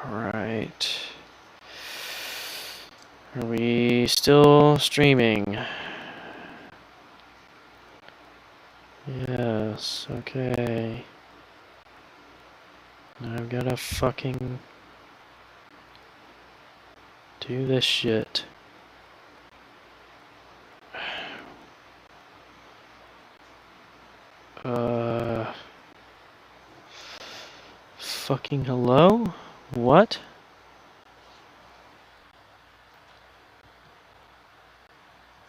Alright. Are we still streaming? Yes, okay. I've gotta fucking do this shit. Fucking hello? What?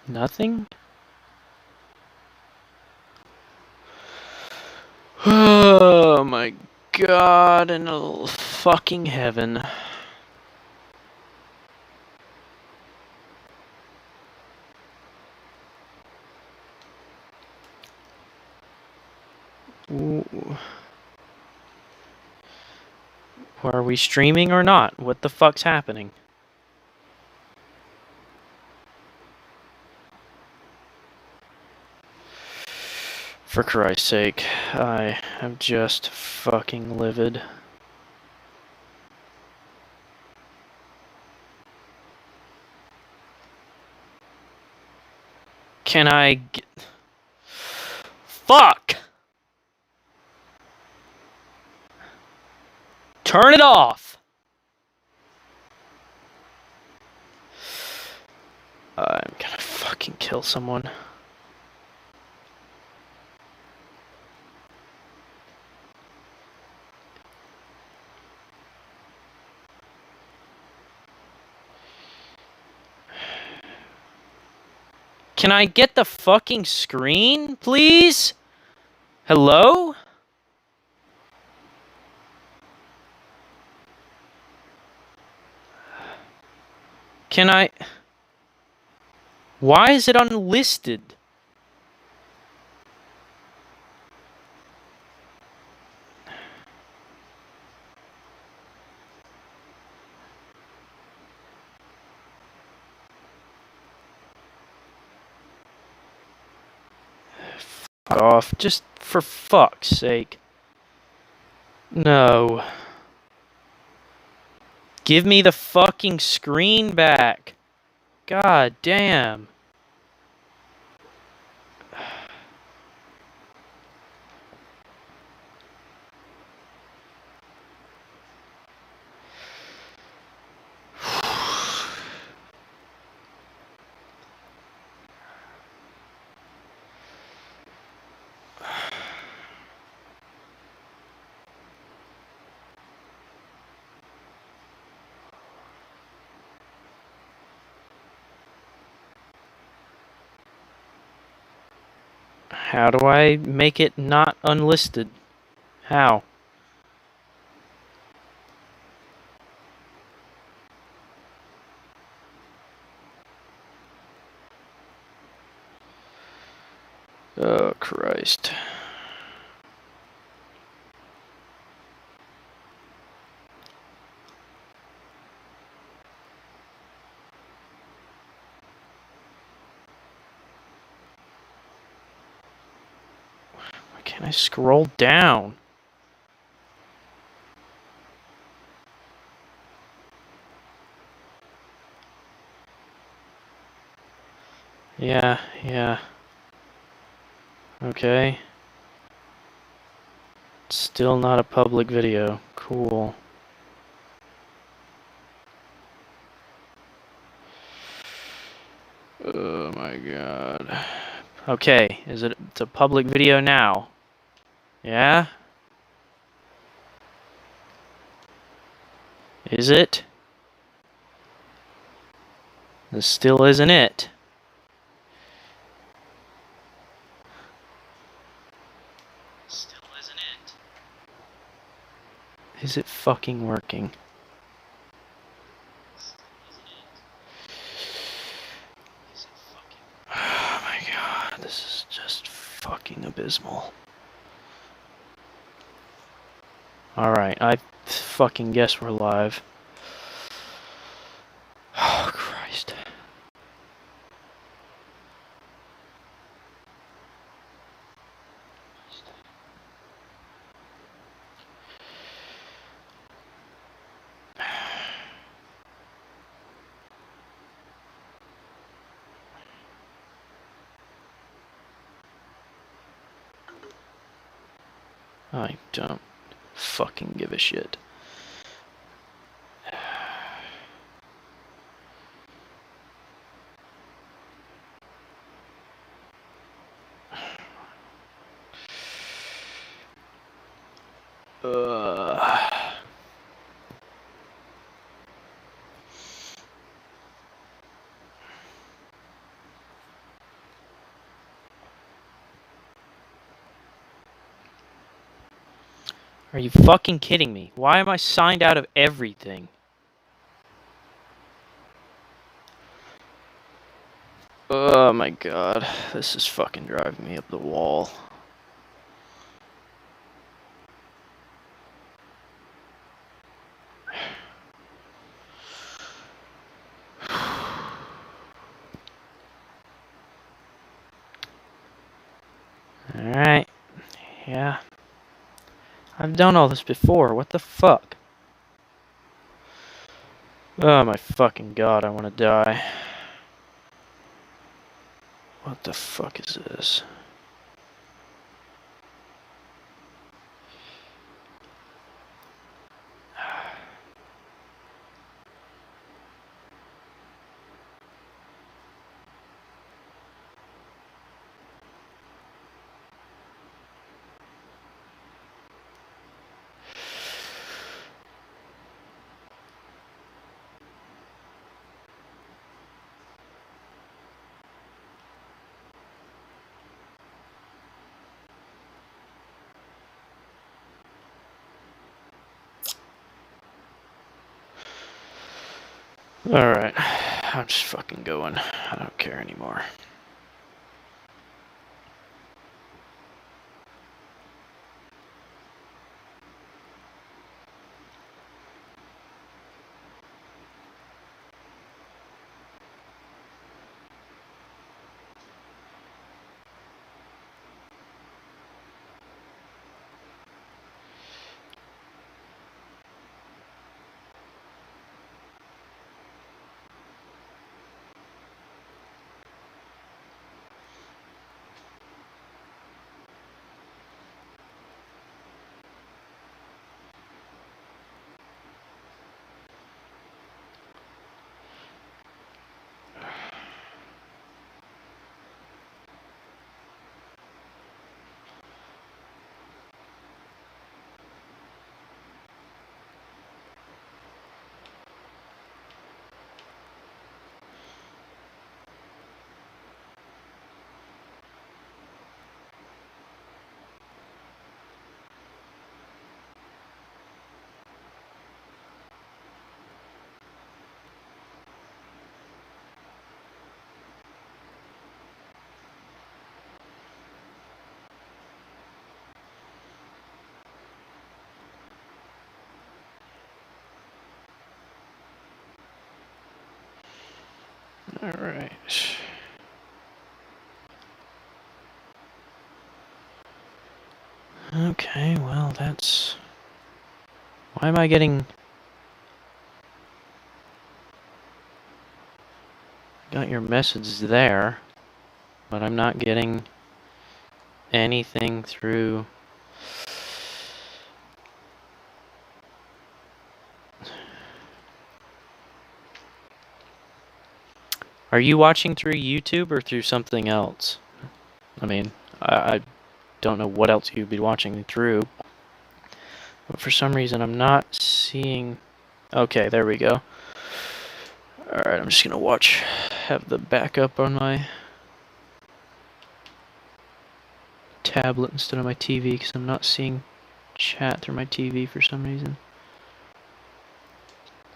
Nothing? Oh my god, in a fucking heaven. Ooh. Are we streaming or not? What the fuck's happening? For Christ's sake, I am just fucking livid. Can I get... Fuck! Turn it off! I'm gonna fucking kill someone. Can I get the fucking screen, please? Hello? Can I... Why is it unlisted? Fuck off, just for fuck's sake. No. Give me the fucking screen back. God damn. How do I make it not unlisted? How? Oh, Christ. Why can't I scroll down? Yeah. Okay. Still not a public video. Cool. Oh my god. Okay, it's a public video now? Yeah? Is it? This still isn't it. Still isn't it. Is it fucking working? Oh my god, this is just fucking abysmal. Alright, I fucking guess we're live. Oh, Christ. I don't fucking give a shit. Are you fucking kidding me? Why am I signed out of everything? Oh my god. This is fucking driving me up the wall. Alright. Yeah. I've done all this before. What the fuck? Oh my fucking god, I want to die. What the fuck is this? Alright. I'm just fucking going. I don't care anymore. Alright. Okay, well, that's... Why am I getting... Got your message there, but I'm not getting anything through... Are you watching through YouTube or through something else? I mean, I don't know what else you'd be watching through. But for some reason, I'm not seeing... Okay, there we go. Alright, I'm just gonna watch... Have the backup on my... tablet instead of my TV, because I'm not seeing chat through my TV for some reason.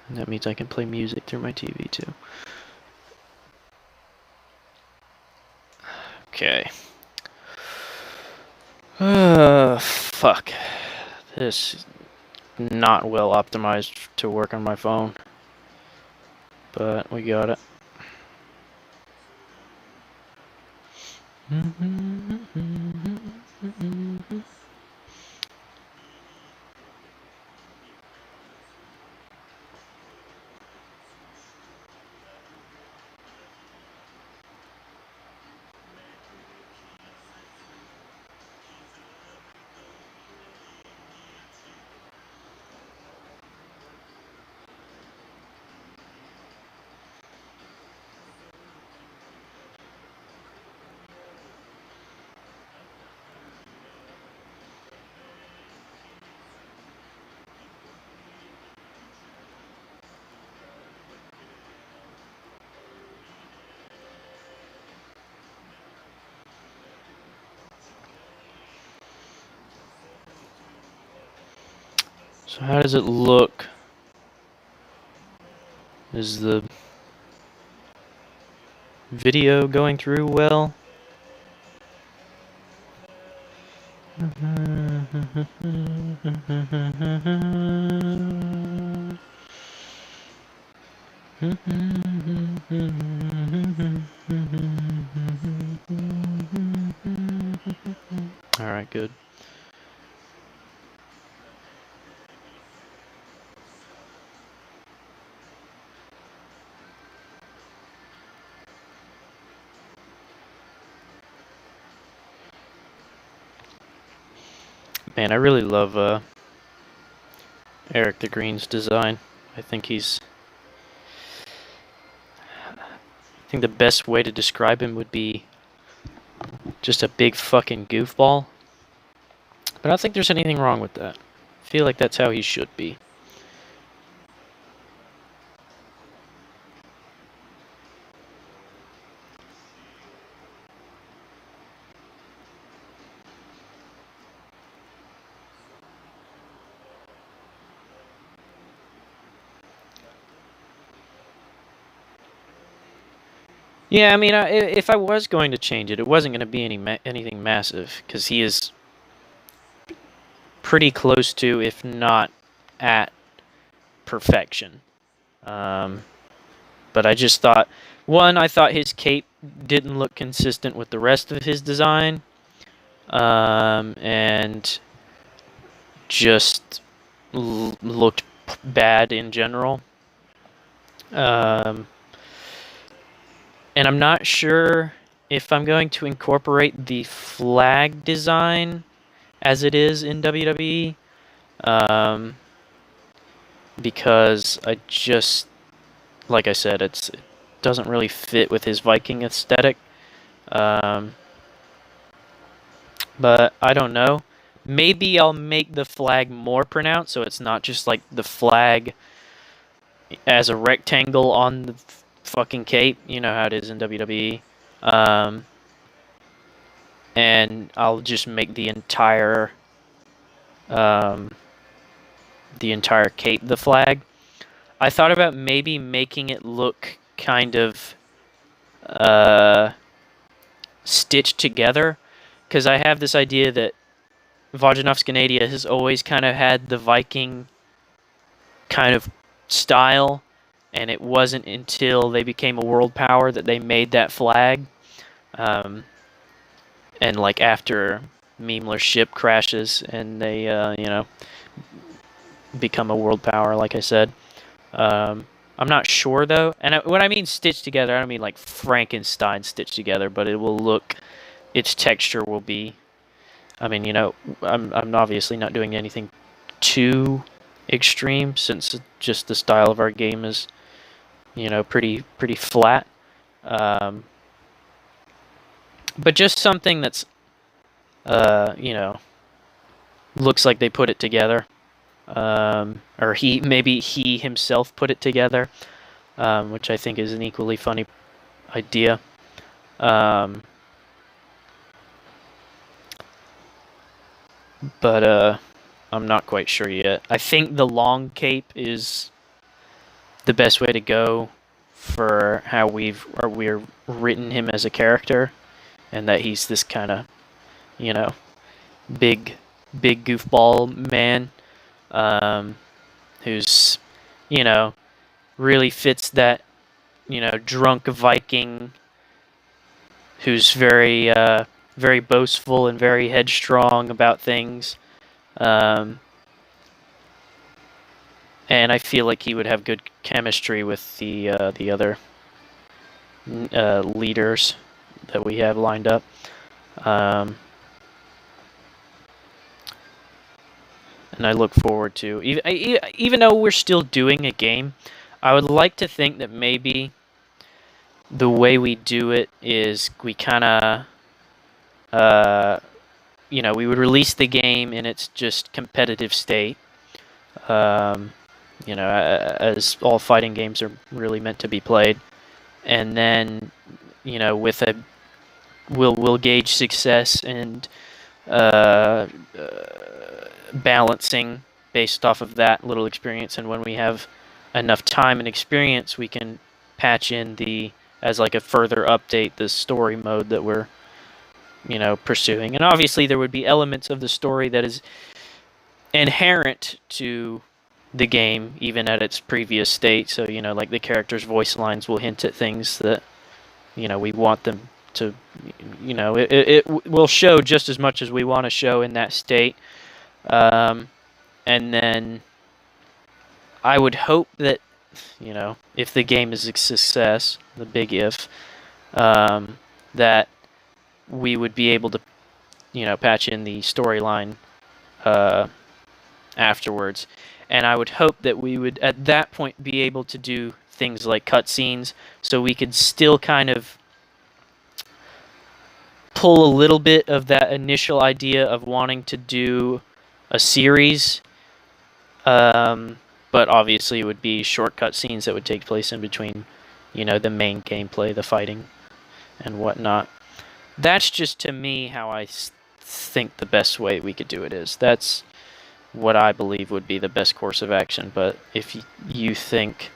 And that means I can play music through my TV too. Okay. Fuck. This is not well optimized to work on my phone. But we got it. So how does it look? Is the video going through well? Alright, good. Man, I really love Eric the Green's design. I think the best way to describe him would be just a big fucking goofball. But I don't think there's anything wrong with that. I feel like that's how he should be. Yeah, I mean, if I was going to change it, it wasn't going to be anything massive, because he is pretty close to, if not at, perfection. But I just thought, one, I thought his cape didn't look consistent with the rest of his design, and just looked bad in general. And I'm not sure if I'm going to incorporate the flag design as it is in WWE, because I just, like I said, it doesn't really fit with his Viking aesthetic. But I don't know. Maybe I'll make the flag more pronounced, so it's not just like the flag as a rectangle on the fucking cape. You know how it is in WWE. And I'll just make the entire cape the flag. I thought about maybe making it look kind of stitched together, because I have this idea that Vodjanovskanadia has always kind of had the Viking kind of style, and it wasn't until they became a world power that they made that flag. And like after Memler's ship crashes and they, become a world power, like I said. I'm not sure though, and when I mean stitched together, I don't mean like Frankenstein stitched together, but it will look, its texture will be. I mean, I'm obviously not doing anything too extreme, since just the style of our game is, pretty flat. But just something that's, looks like they put it together. Or maybe he himself put it together, which I think is an equally funny idea. But I'm not quite sure yet. I think the long cape is the best way to go for how we're written him as a character, and that he's this kind of, big goofball man, who's, really fits that, drunk Viking who's very boastful and very headstrong about things. And I feel like he would have good chemistry with the other leaders that we have lined up. And I look forward to, even though we're still doing a game, I would like to think that maybe the way we do it is we kind of, we would release the game in its just competitive state. As all fighting games are really meant to be played, and then, with we'll gauge success and balancing based off of that little experience, and when we have enough time and experience, we can patch in as like a further update, the story mode that we're, pursuing. And obviously there would be elements of the story that is inherent to the game, even at its previous state. So, like the characters' voice lines will hint at things that, we want them to, it will show just as much as we want to show in that state. And then I would hope that, if the game is a success, the big if, that we would be able to, patch in the storyline afterwards. And I would hope that we would, at that point, be able to do things like cutscenes, so we could still kind of pull a little bit of that initial idea of wanting to do a series. But obviously it would be short cutscenes that would take place in between, the main gameplay, the fighting, and whatnot. That's just, to me, how I think the best way we could do it is. That's what I believe would be the best course of action. But if you think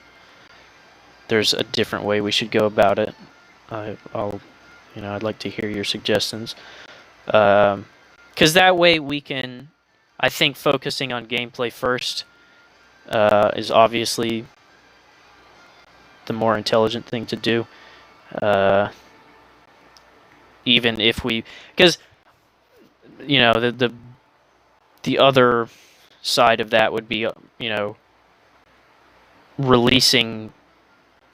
there's a different way we should go about it, I'd like to hear your suggestions. Because that way we can, I think, focusing on gameplay first is obviously the more intelligent thing to do. Even if we, because the other side of that would be releasing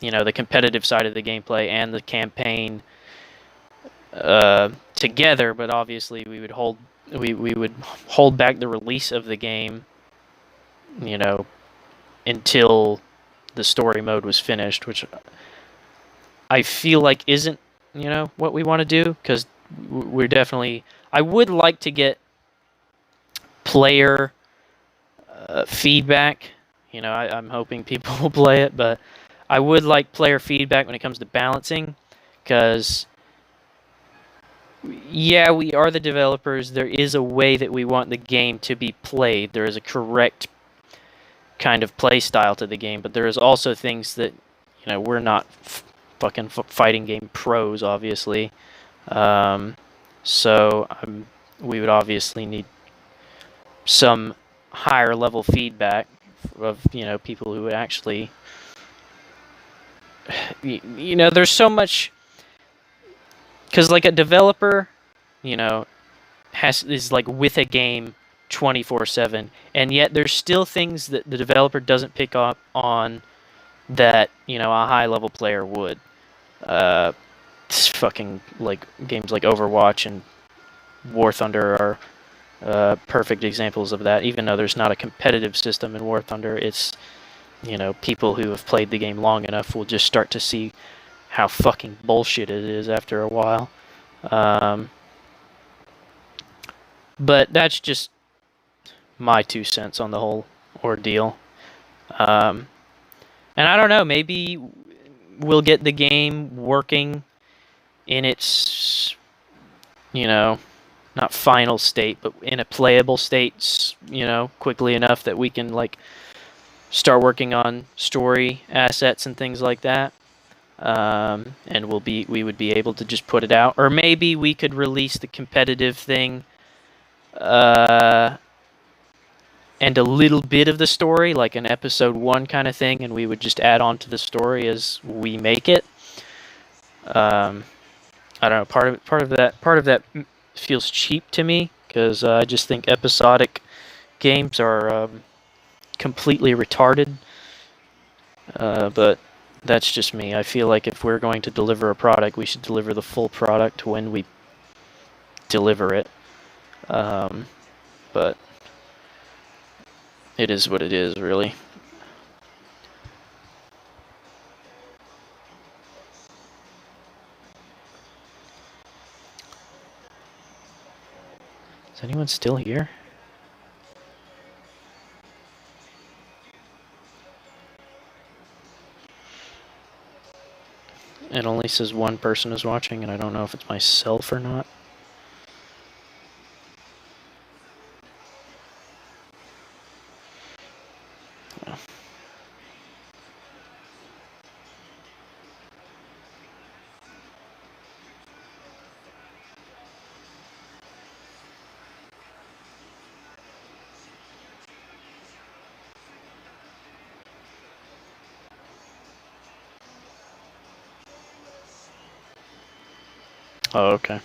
the competitive side of the gameplay and the campaign together, but obviously we would hold back the release of the game until the story mode was finished, which I feel like isn't what we want to do, because we're definitely, I would like to get player feedback. I'm hoping people will play it, but I would like player feedback when it comes to balancing, because yeah, we are the developers. There is a way that we want the game to be played. There is a correct kind of play style to the game, but there is also things that we're not fucking fighting game pros, obviously. So we would obviously need some higher level feedback of people who actually there's so much, because like a developer is like with a game 24/7, and yet there's still things that the developer doesn't pick up on that a high level player would. Fucking like games like Overwatch and War Thunder are perfect examples of that. Even though there's not a competitive system in War Thunder, it's people who have played the game long enough will just start to see how fucking bullshit it is after a while. But that's just my 2 cents on the whole ordeal. And I don't know, maybe we'll get the game working in its, not final state, but in a playable state, quickly enough that we can like start working on story assets and things like that. And we would be able to just put it out, or maybe we could release the competitive thing and a little bit of the story, like an episode 1 kind of thing, and we would just add on to the story as we make it. I don't know. Part of that feels cheap to me, because I just think episodic games are completely retarded. But that's just me. I feel like if we're going to deliver a product, we should deliver the full product when we deliver it. But it is what it is, really. Is anyone still here? It only says one person is watching, and I don't know if it's myself or not. Oh, okay.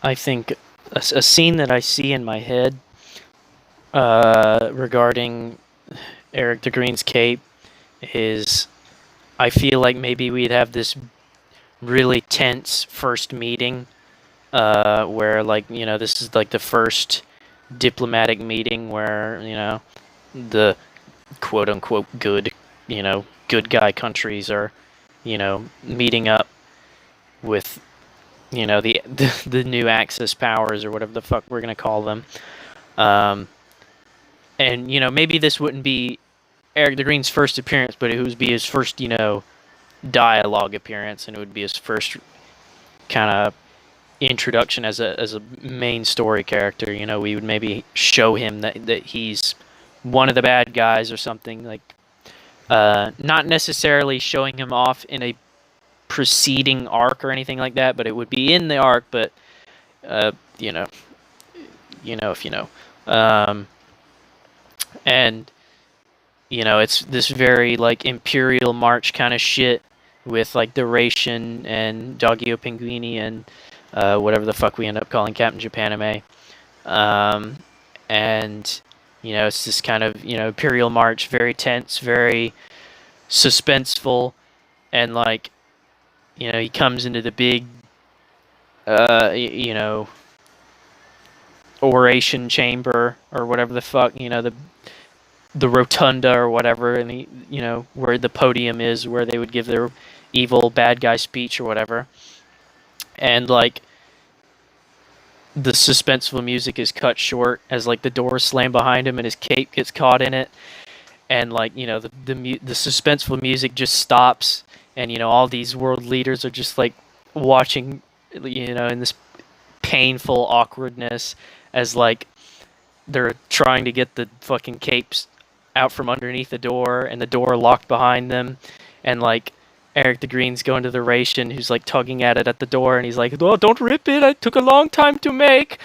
I think a scene that I see in my head regarding Eric the Green's cape is I feel like maybe we'd have this really tense first meeting where, like, this is like the first diplomatic meeting where, the quote unquote good guy countries are, meeting up with, the new Axis powers or whatever the fuck we're going to call them. And, maybe this wouldn't be Eric the Green's first appearance, but it would be his first, dialogue appearance, and it would be his first kind of introduction as a main story character. We would maybe show him that he's one of the bad guys or something, like not necessarily showing him off in a preceding arc or anything like that, but it would be in the arc. But uh, you know, if you know, and it's this very like Imperial March kind of shit with like the Ration and Doggio Pinguini and whatever the fuck we end up calling Captain Japanime. And it's this kind of Imperial March, very tense, very suspenseful, and like he comes into the big oration chamber or whatever the fuck, the rotunda or whatever, and where the podium is, where they would give their evil bad guy speech or whatever, and like the suspenseful music is cut short as like the doors slam behind him and his cape gets caught in it, and like the suspenseful music just stops, and all these world leaders are just like watching, in this painful awkwardness as like they're trying to get the fucking capes out from underneath the door and the door locked behind them, and like Eric the Green's going to the ration who's like tugging at it at the door, and he's like, "Oh, don't rip it! It took a long time to make."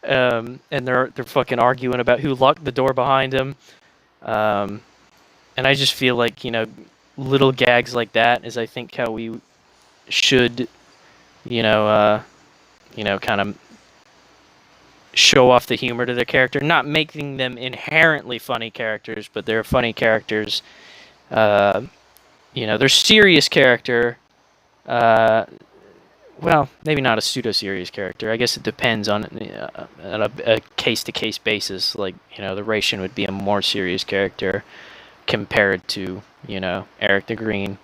And they're fucking arguing about who locked the door behind him. And I just feel like little gags like that is I think how we should you know kind of show off the humor to their character, not making them inherently funny characters, but they're funny characters. They're serious character. Uh, well, maybe not a pseudo-serious character. I guess it depends on a case-to-case basis. Like, the Ration would be a more serious character compared to, Eric the Green.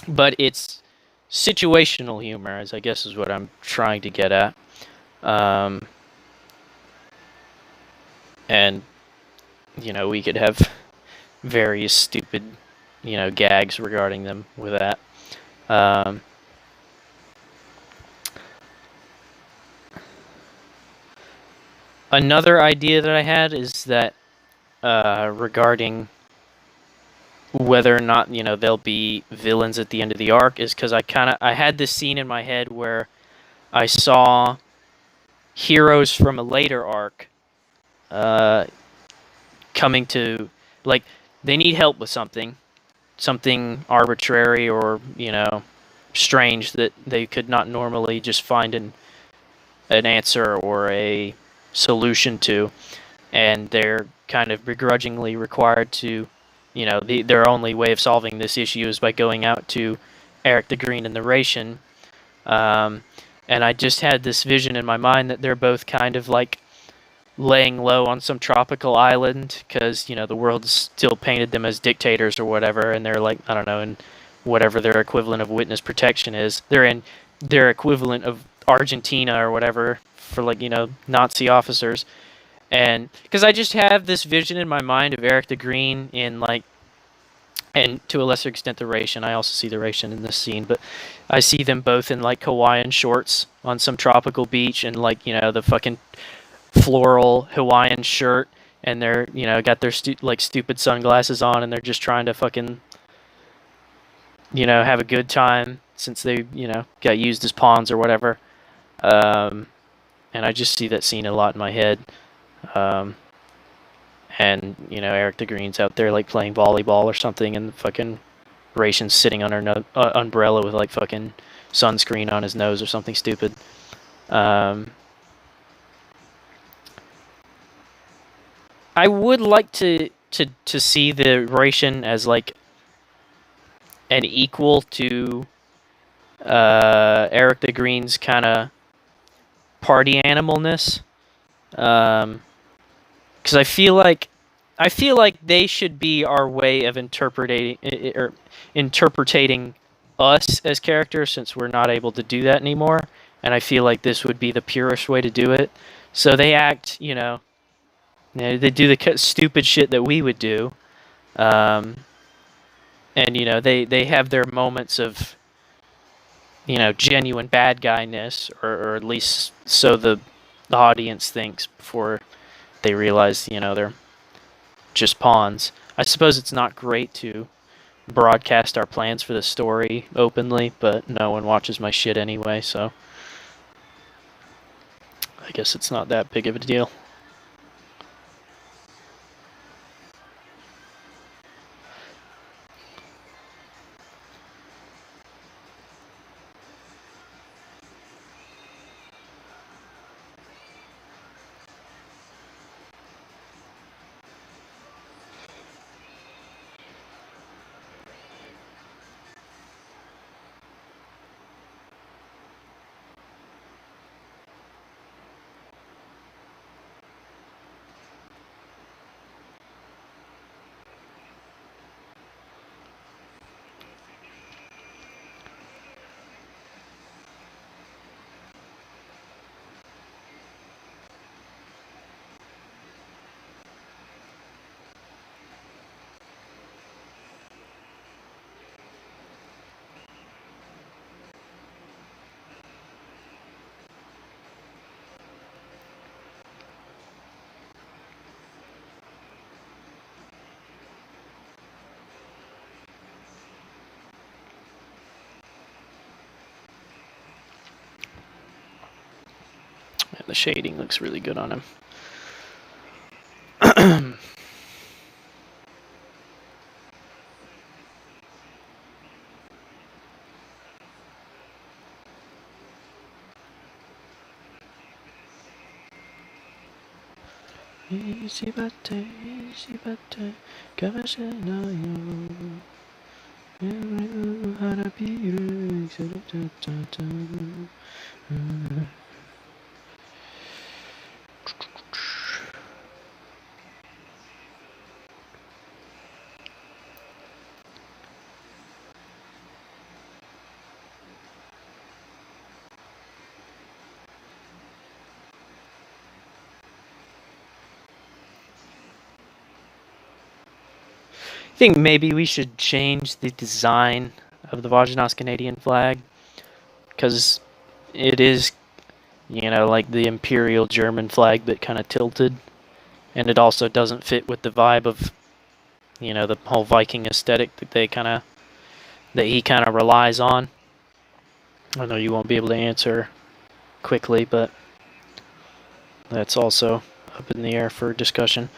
But it's situational humor, as I guess is what I'm trying to get at. And, we could have various stupid, gags regarding them with that. Another idea that I had is that regarding whether or not there'll be villains at the end of the arc is because I had this scene in my head where I saw heroes from a later arc coming to, like, they need help with something arbitrary or strange that they could not normally just find an answer or a solution to, and they're kind of begrudgingly required to, their only way of solving this issue is by going out to Eric the Green and the Ration. And I just had this vision in my mind that they're both kind of like laying low on some tropical island because the world still painted them as dictators or whatever, and they're like, I don't know, in whatever their equivalent of witness protection is, they're in their equivalent of Argentina or whatever for like Nazi officers. And because I just have this vision in my mind of Eric the Green in like, and to a lesser extent the Ration. I also see the Ration in this scene, but I see them both in like Hawaiian shorts on some tropical beach, and like the fucking floral Hawaiian shirt, and they're got their stupid sunglasses on, and they're just trying to fucking have a good time since they got used as pawns or whatever. And I just see that scene a lot in my head. And Eric the Green's out there like playing volleyball or something, and the fucking Ration's sitting on her umbrella with like fucking sunscreen on his nose or something stupid. I would like to see the Ration as like an equal to Eric the Green's kind of party animalness, because I feel like they should be our way of interpreting us as characters, since we're not able to do that anymore. And I feel like this would be the purest way to do it. So they act, they do the stupid shit that we would do, and they have their moments of genuine bad guyness, or at least so the audience thinks before they realize they're just pawns. I suppose it's not great to broadcast our plans for the story openly, but no one watches my shit anyway, so I guess it's not that big of a deal. the shading looks really good on him. Easy bate, kabashinayo. I think maybe we should change the design of the Vaginas Canadian flag, because it is, you know, like the Imperial German flag that kind of tilted, and it also doesn't fit with the vibe of, you know, the whole Viking aesthetic that he kind of relies on. I know you won't be able to answer quickly, but that's also up in the air for discussion.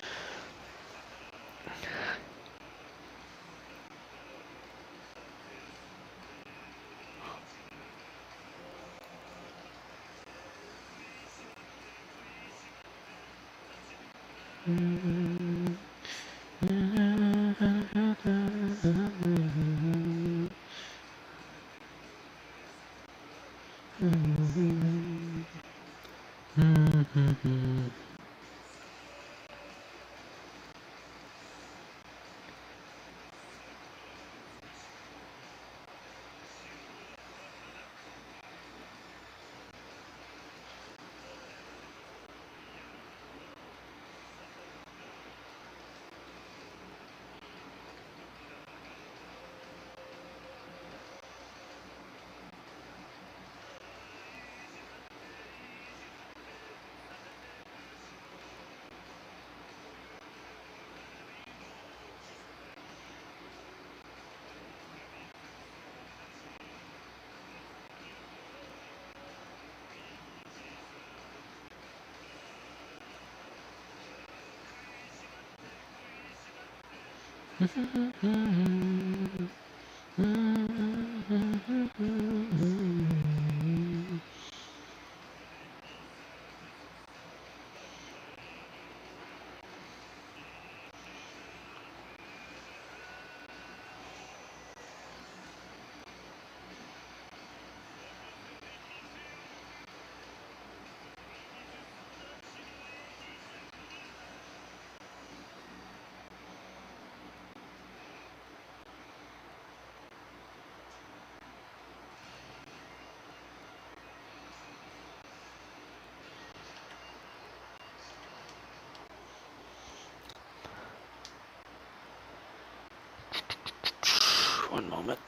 One moment.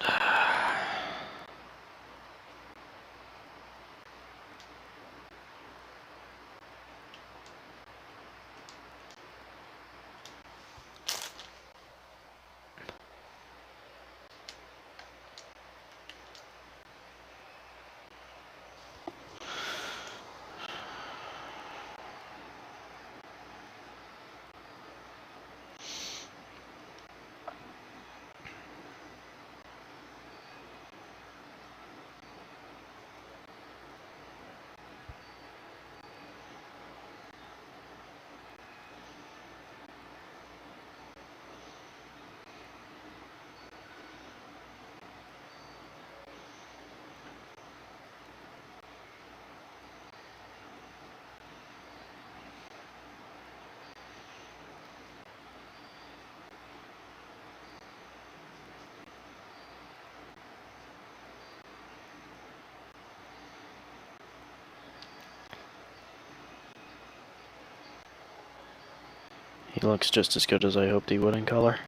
He looks just as good as I hoped he would in color.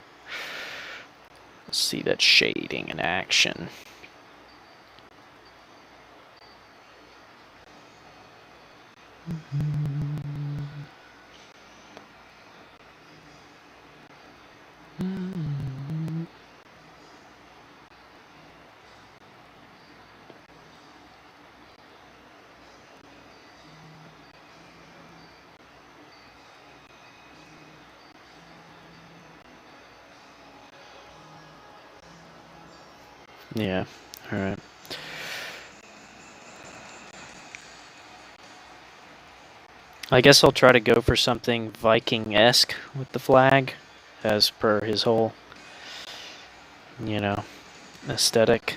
Let's see that shading in action. Yeah. All right. I guess I'll try to go for something Viking-esque with the flag, as per his whole, aesthetic.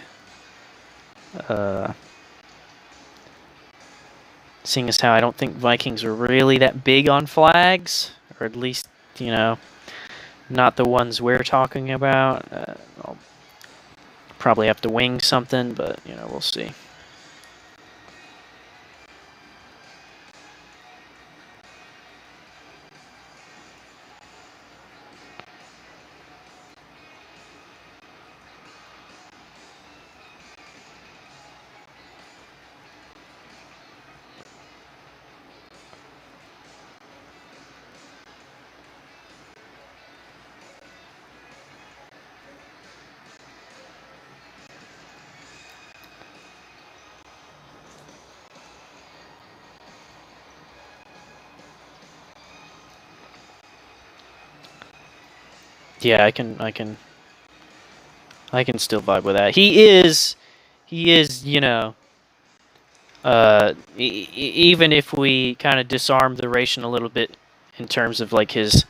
Seeing as how I don't think Vikings are really that big on flags, or at least, not the ones we're talking about. I'll probably have to wing something, but, we'll see. Yeah, I can still vibe with that. He is, even if we kind of disarm the Ration a little bit in terms of like his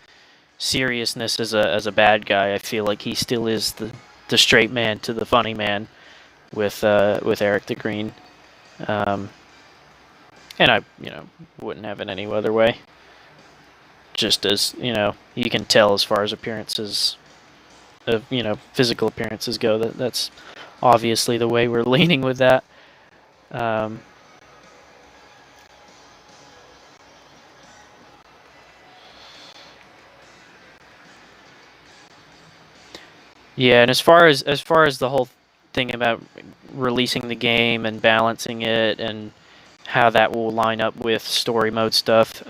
seriousness as a bad guy, I feel like he still is the straight man to the funny man with Eric the Green, and I wouldn't have it any other way. Just as you can tell as far as appearances, of physical appearances go, that's obviously the way we're leaning with that. Yeah, and as far as the whole thing about releasing the game and balancing it and how that will line up with story mode stuff,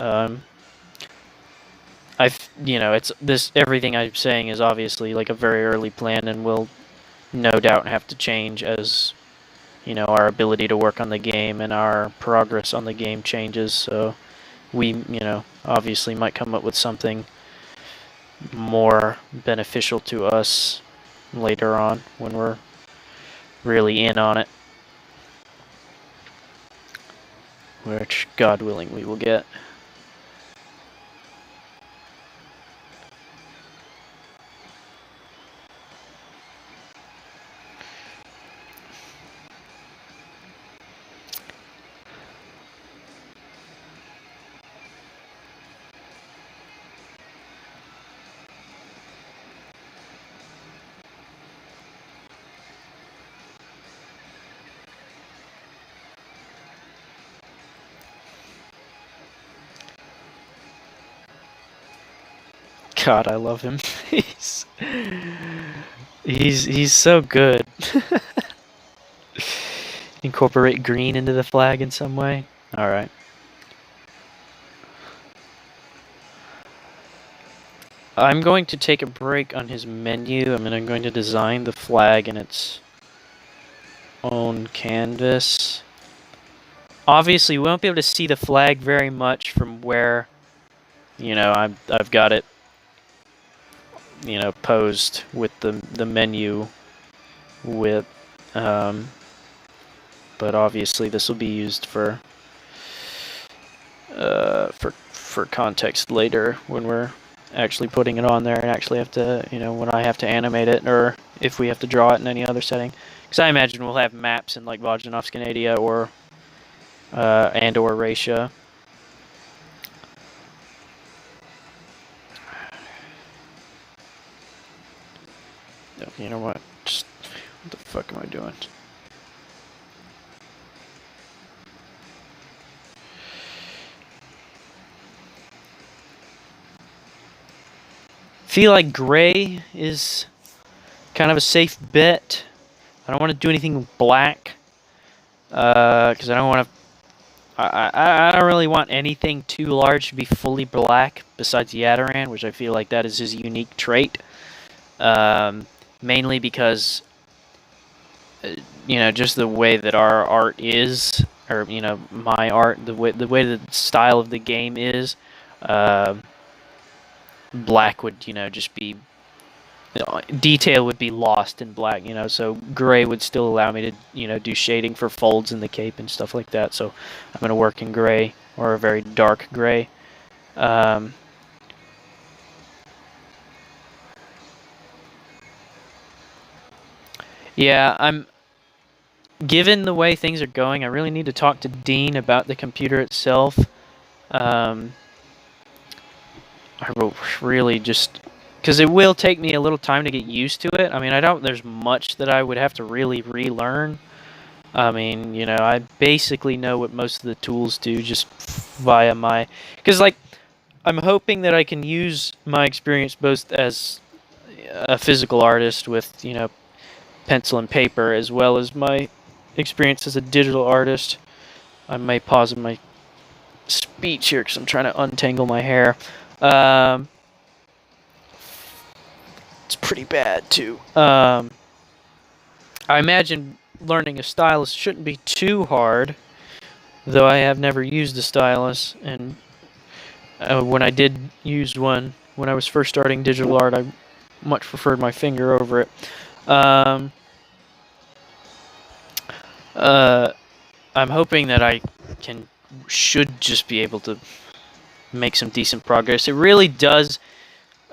it's this everything I'm saying is obviously like a very early plan and will no doubt have to change as our ability to work on the game and our progress on the game changes. So we obviously might come up with something more beneficial to us later on when we're really in on it, which God willing we will get. God, I love him. he's so good. Incorporate green into the flag in some way. All right. I'm going to take a break on his menu. I'm going to design the flag in its own canvas. Obviously, we won't be able to see the flag very much from where, I've got it, posed with the menu with, but obviously this will be used for context later when we're actually putting it on there and actually have to, when I have to animate it or if we have to draw it in any other setting. Because I imagine we'll have maps in like Vodjanovskanadia or Ratia. You know what? Just what the fuck am I doing? Feel like gray is kind of a safe bet. I don't want to do anything black because I don't want to. I don't really want anything too large to be fully black besides Yadaran, which I feel like that is his unique trait. Mainly because just the way that our art is, or my art, the way the style of the game is. Black would just be detail would be lost in black, you know, so gray would still allow me to, you know, do shading for folds in the cape and stuff like that. So I'm going to work in gray, or a very dark gray. Yeah, given the way things are going, I really need to talk to Dean about the computer itself. I will really just, because it will take me a little time to get used to it. I mean, I don't, there's much that I would have to really relearn. I mean, you know, I basically know what most of the tools do just via my, because like, I'm hoping that I can use my experience both as a physical artist with, you know, pencil and paper, as well as my experience as a digital artist. I may pause in my speech here because I'm trying to untangle my hair. It's pretty bad too. I imagine learning a stylus shouldn't be too hard, though I have never used a stylus, and when I did use one when I was first starting digital art, I much preferred my finger over it. I'm hoping that I should just be able to make some decent progress. It really does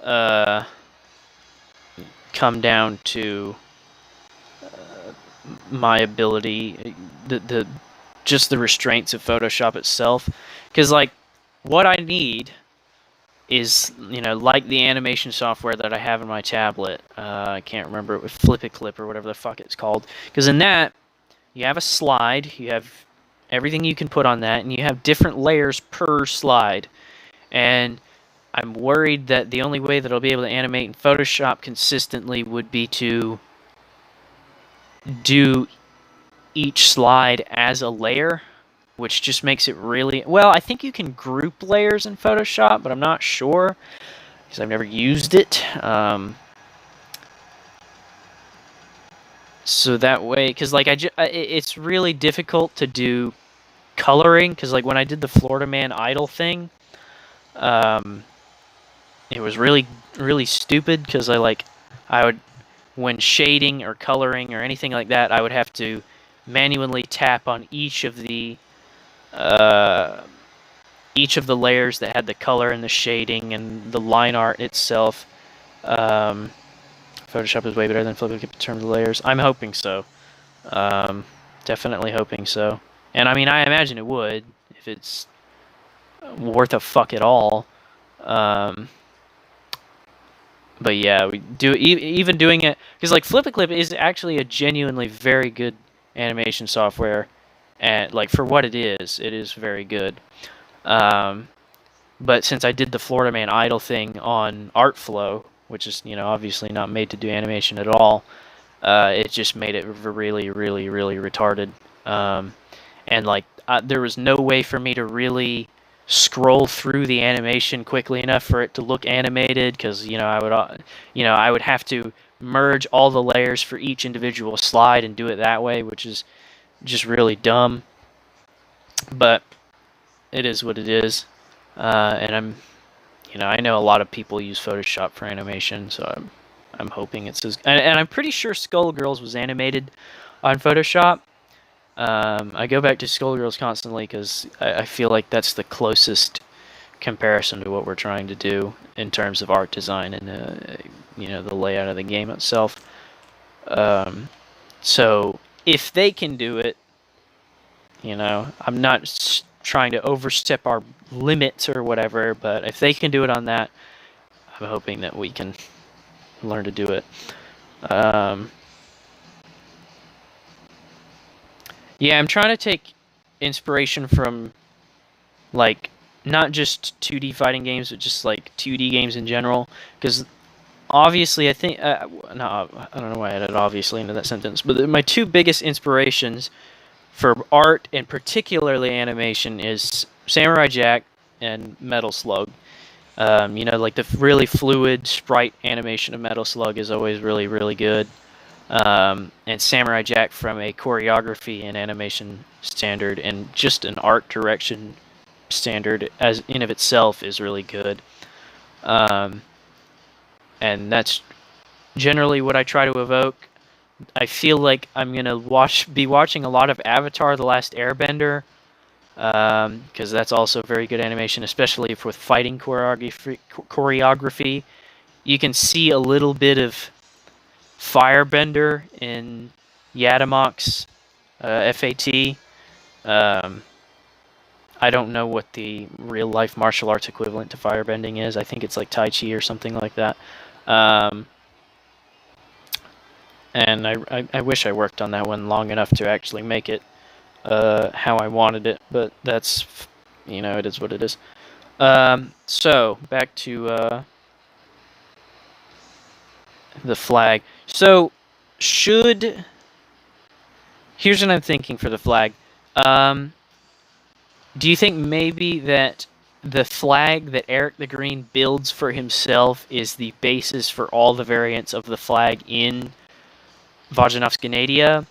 come down to my ability, just the restraints of Photoshop itself, because like what I need is, you know, like the animation software that I have in my tablet. I can't remember it with Flip-It-Clip or whatever the fuck it's called, because in that you have a slide, you have everything you can put on that, and you have different layers per slide. And I'm worried that the only way that I'll be able to animate in Photoshop consistently would be to do each slide as a layer, which just makes it really... Well, I think you can group layers in Photoshop, but I'm not sure because I've never used it. So that way, because like it's really difficult to do coloring, because like when I did the Florida Man idol thing, it was really stupid, because I would, when shading or coloring or anything like that, I would have to manually tap on each of the layers that had the color and the shading and the line art itself. Photoshop is way better than Flickr in terms of layers. I'm hoping so. Definitely hoping so. And I mean, I imagine it would, if it's worth a fuck at all. But yeah, we do even doing it, because like Flip-It-Clip is actually a genuinely very good animation software, and like for what it is very good. But since I did the Florida Man idol thing on Artflow, which is, you know, obviously not made to do animation at all, it just made it really retarded. And like there was no way for me to really scroll through the animation quickly enough for it to look animated, because I would have to merge all the layers for each individual slide and do it that way, which is just really dumb. But it is what it is. And I know a lot of people use Photoshop for animation, so I'm hoping it's as... And I'm pretty sure Skullgirls was animated on Photoshop. I go back to Skullgirls constantly because I feel like that's the closest comparison to what we're trying to do in terms of art design and the layout of the game itself. So if they can do it, I'm not trying to overstep our limits or whatever, but if they can do it on that, I'm hoping that we can learn to do it. Yeah, I'm trying to take inspiration from, like, not just 2D fighting games, but just, like, 2D games in general, because obviously I think... no, I don't know why I added obviously into that sentence, but my two biggest inspirations for art, and particularly animation, is Samurai Jack and Metal Slug. Like the really fluid sprite animation of Metal Slug is always really good. And Samurai Jack, from a choreography and animation standard and just an art direction standard as in of itself, is really good. And that's generally what I try to evoke. I feel like I'm gonna be watching a lot of Avatar: The Last Airbender, because that's also very good animation, especially if with fighting choreography. You can see a little bit of Firebender in Yadamok's FAT. Um, I don't know what the real life martial arts equivalent to firebending is. I think it's like Tai Chi or something like that. Um, and I wish I worked on that one long enough to actually make it how I wanted it, but that's, it is what it is. So, back to the flag. So, should... Here's what I'm thinking for the flag. Do you think maybe that the flag that Eric the Green builds for himself is the basis for all the variants of the flag in Vajanovskanadia?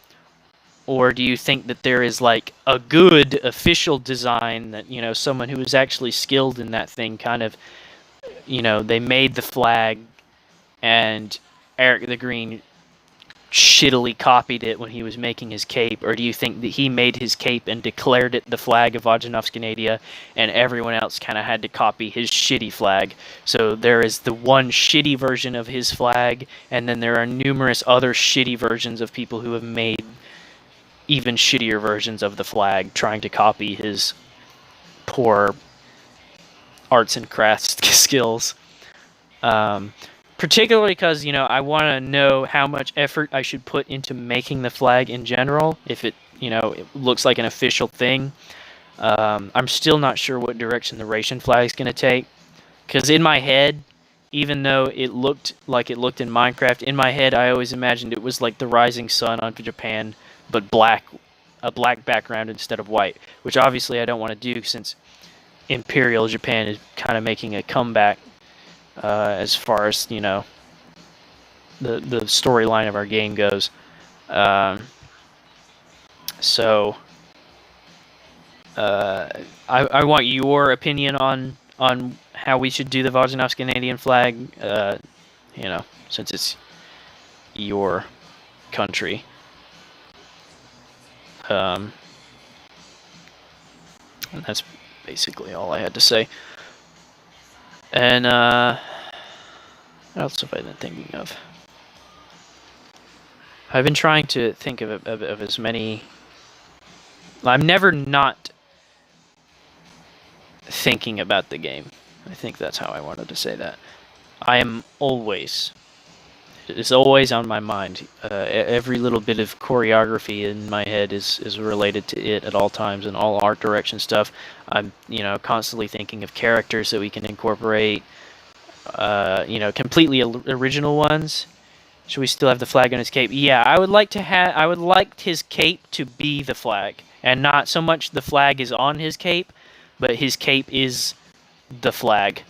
Or do you think that there is like a good official design that, someone who is actually skilled in that thing kind of, they made the flag and Eric the Green shittily copied it when he was making his cape? Or do you think that he made his cape and declared it the flag of Vajanovskanadia and everyone else kind of had to copy his shitty flag? So there is the one shitty version of his flag, and then there are numerous other shitty versions of people who have made even shittier versions of the flag, trying to copy his poor arts and crafts skills. Particularly because, I want to know how much effort I should put into making the flag in general, if it, it looks like an official thing. I'm still not sure what direction the Ration flag is going to take, because in my head, even though it looked like it looked in Minecraft, in my head I always imagined it was like the rising sun on Japan, but a black background instead of white, which obviously I don't want to do since Imperial Japan is kind of making a comeback as far as, the storyline of our game goes. So I want your opinion on how we should do the Vajanovsk-Canadian flag, since it's your country. And that's basically all I had to say. And what else have I been thinking of? I've been trying to think of as many... I'm never not thinking about the game. I think that's how I wanted to say that. I am always... It's always on my mind. Every little bit of choreography in my head is related to it at all times, and all art direction stuff. I'm, constantly thinking of characters that we can incorporate, completely original ones. Should we still have the flag on his cape? Yeah, I would like his cape to be the flag, and not so much the flag is on his cape, but his cape is the flag.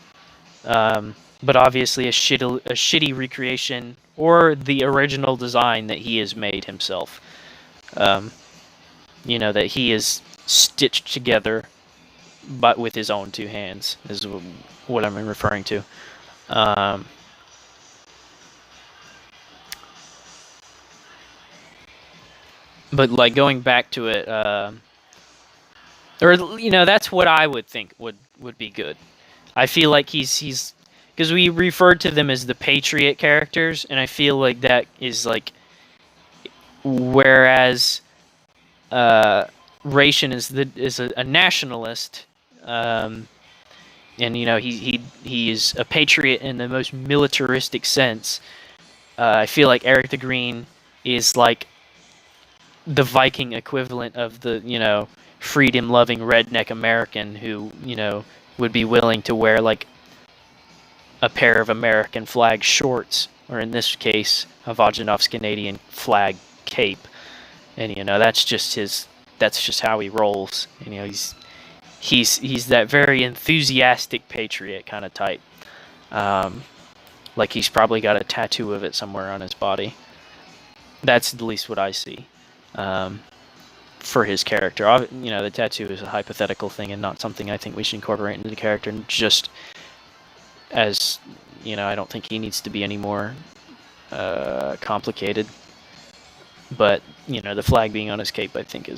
But obviously a shitty recreation or the original design that he has made himself. That he is stitched together, but with his own two hands is what I'm referring to. But like going back to it, that's what I would think would be good. I feel like he's because we referred to them as the Patriot characters, and I feel like that is like, whereas Ration is a nationalist, and he is a patriot in the most militaristic sense. I feel like Eric the Green is like the Viking equivalent of the freedom-loving redneck American who would be willing to wear like a pair of American flag shorts, or in this case, a Vajanovsk Canadian flag cape, and that's just how he rolls. He's that very enthusiastic patriot kind of type. Like he's probably got a tattoo of it somewhere on his body. That's at least what I see for his character. The tattoo is a hypothetical thing and not something I think we should incorporate into the character. And just as I don't think he needs to be any more complicated. But the flag being on his cape, I think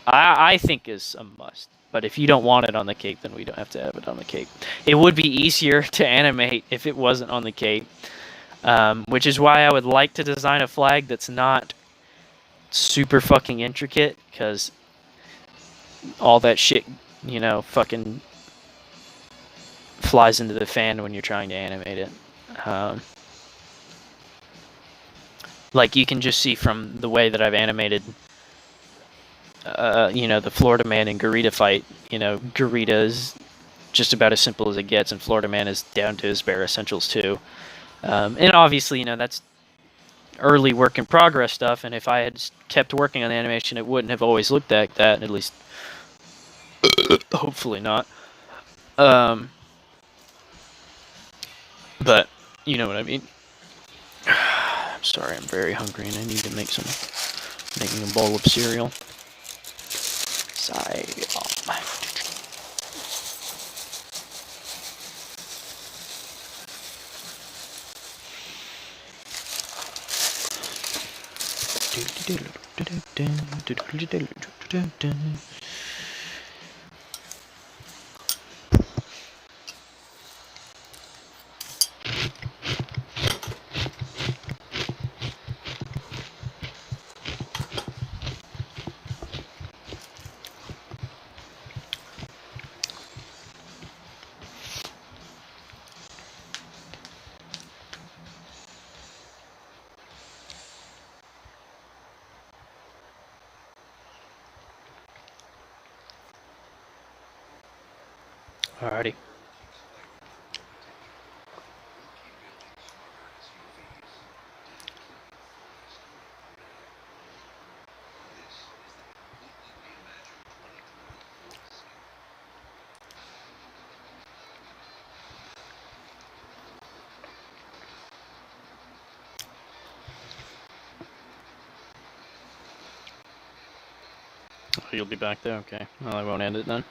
I think is a must. But if you don't want it on the cape, then we don't have to have it on the cape. It would be easier to animate if it wasn't on the cape, which is why I would like to design a flag that's not super fucking intricate, because all that shit, fucking flies into the fan when you're trying to animate it. Like you can just see from the way that I've animated, the Florida Man and Garida fight. Garida is just about as simple as it gets, and Florida Man is down to his bare essentials too. And obviously, that's early work in progress stuff, and if I had kept working on the animation, it wouldn't have always looked like that, at least hopefully not. But you know what I mean. I'm sorry, I'm very hungry and I need to making a bowl of cereal. Sigh. Alrighty. Oh, you'll be back there? Okay. Well, I won't end it then.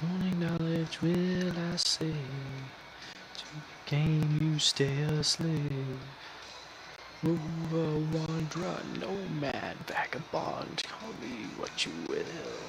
Only knowledge will I say, to game you stay a slave. Rover, wanderer, nomad, vagabond, call me what you will.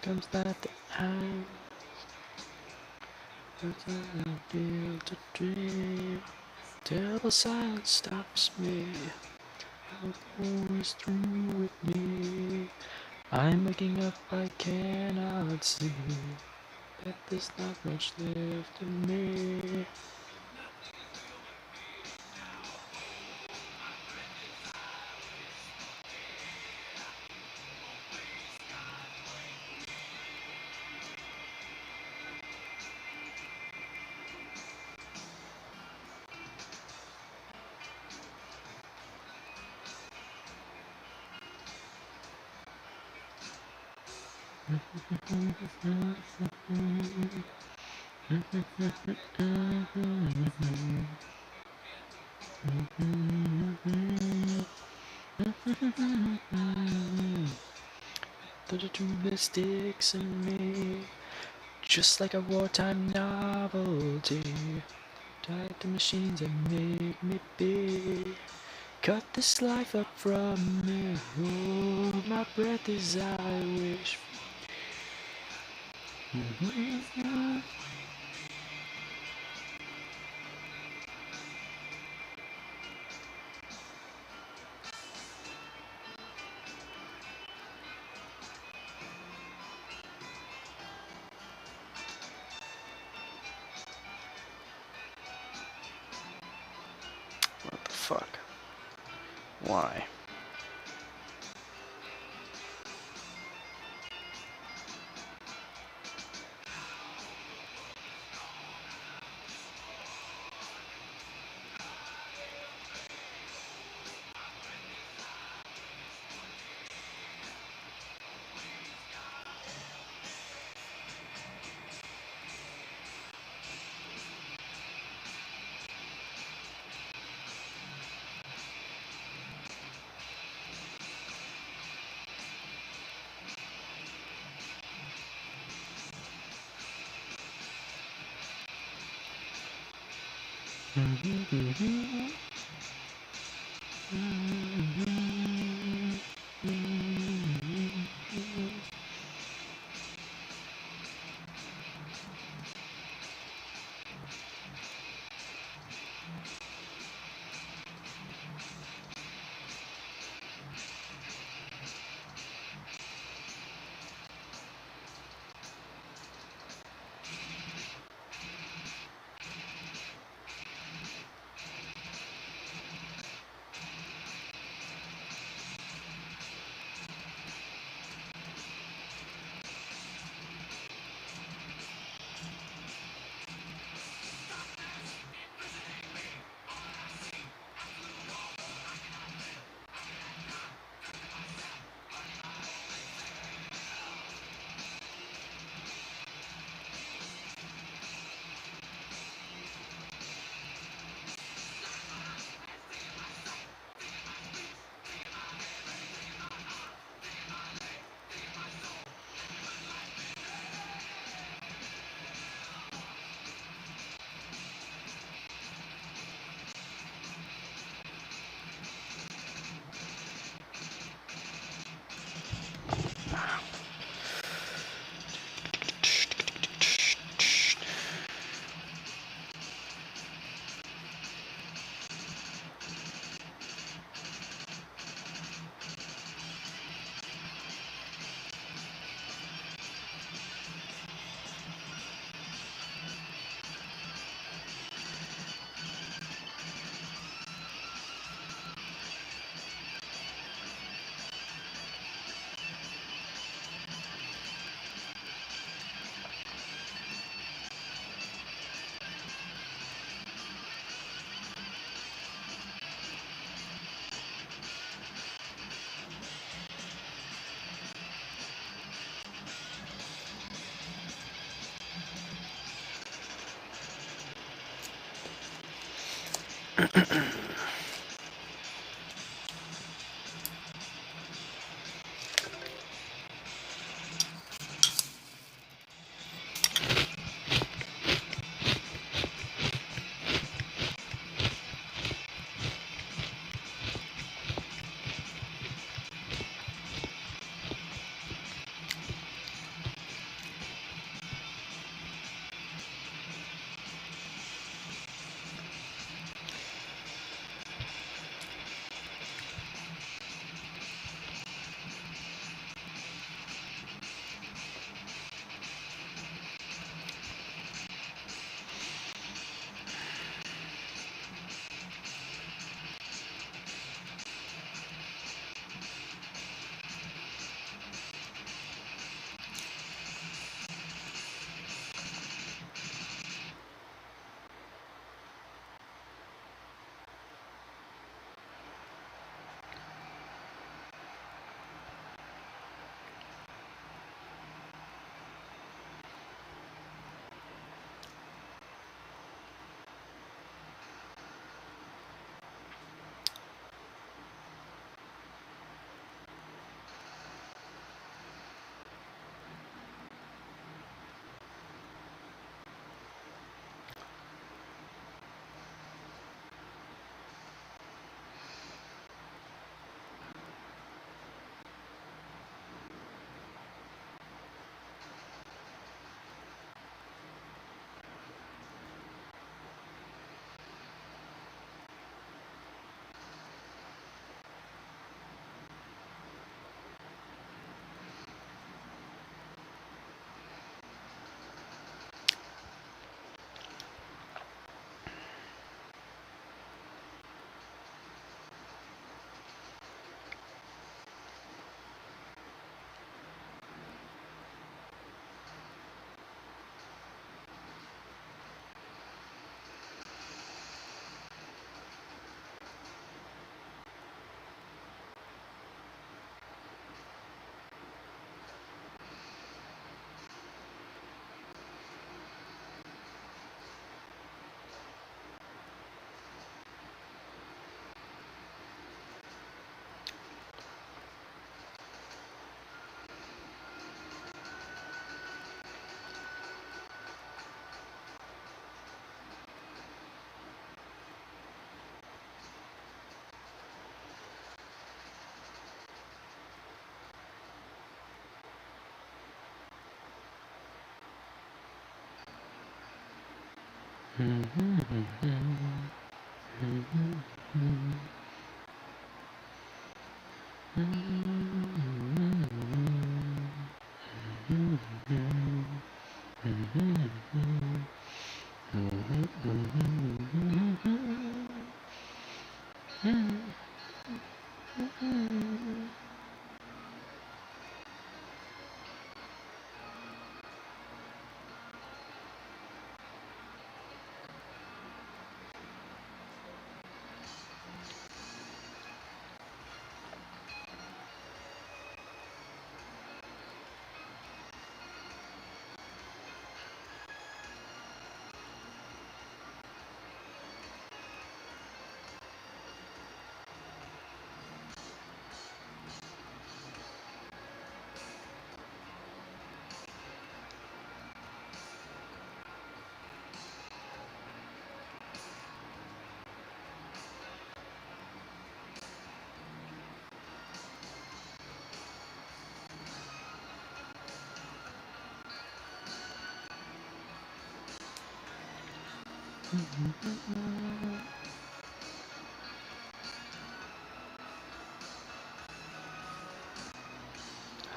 Comes that time, I feel to dream, till the silence stops me, always through with me. I'm looking up, I cannot see, that there's not much left in me. The truth that sticks in me, just like a wartime novelty, tied to machines that make me be. Cut this life up from me, hold my breath as I wish. What the fuck? Why?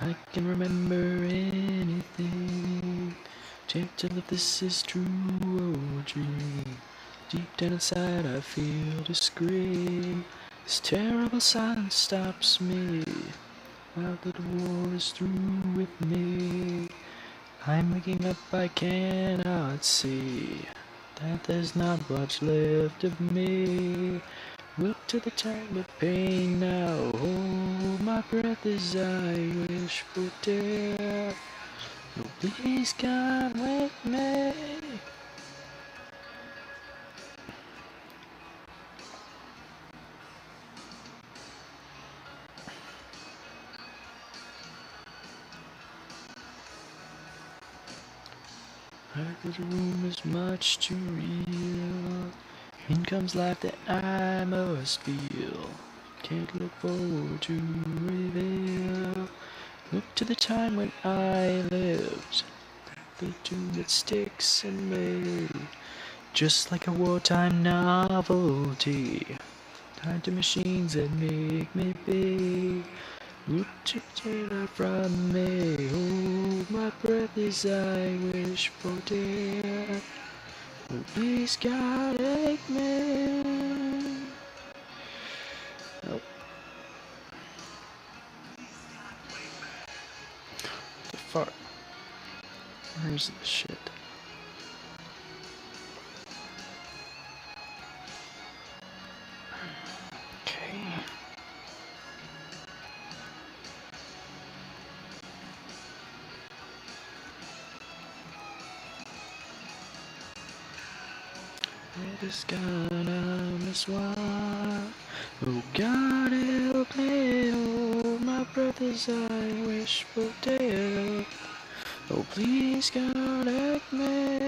I can remember anything. Gentle if this is true or dream. Deep down inside I feel to scream. This terrible silence stops me. Now that the war is through with me, I'm waking up, I cannot see that there's not much left of me. Look to the time of pain now, hold my breath as I wish for death. No, please come with me. The room is much too real. In comes life that I must feel. Can't look forward to reveal. Look to the time when I lived. The tune that sticks in me. Just like a wartime novelty. Tied to machines that make me be. Look to take from me. Hold my breath as I wish for death. Oh, please God, take me. Oh. The fuck? Where's this shit? Okay. It is gonna miss one. Oh God, help me. Hold my breath as I wish for death. Oh, please God, help me.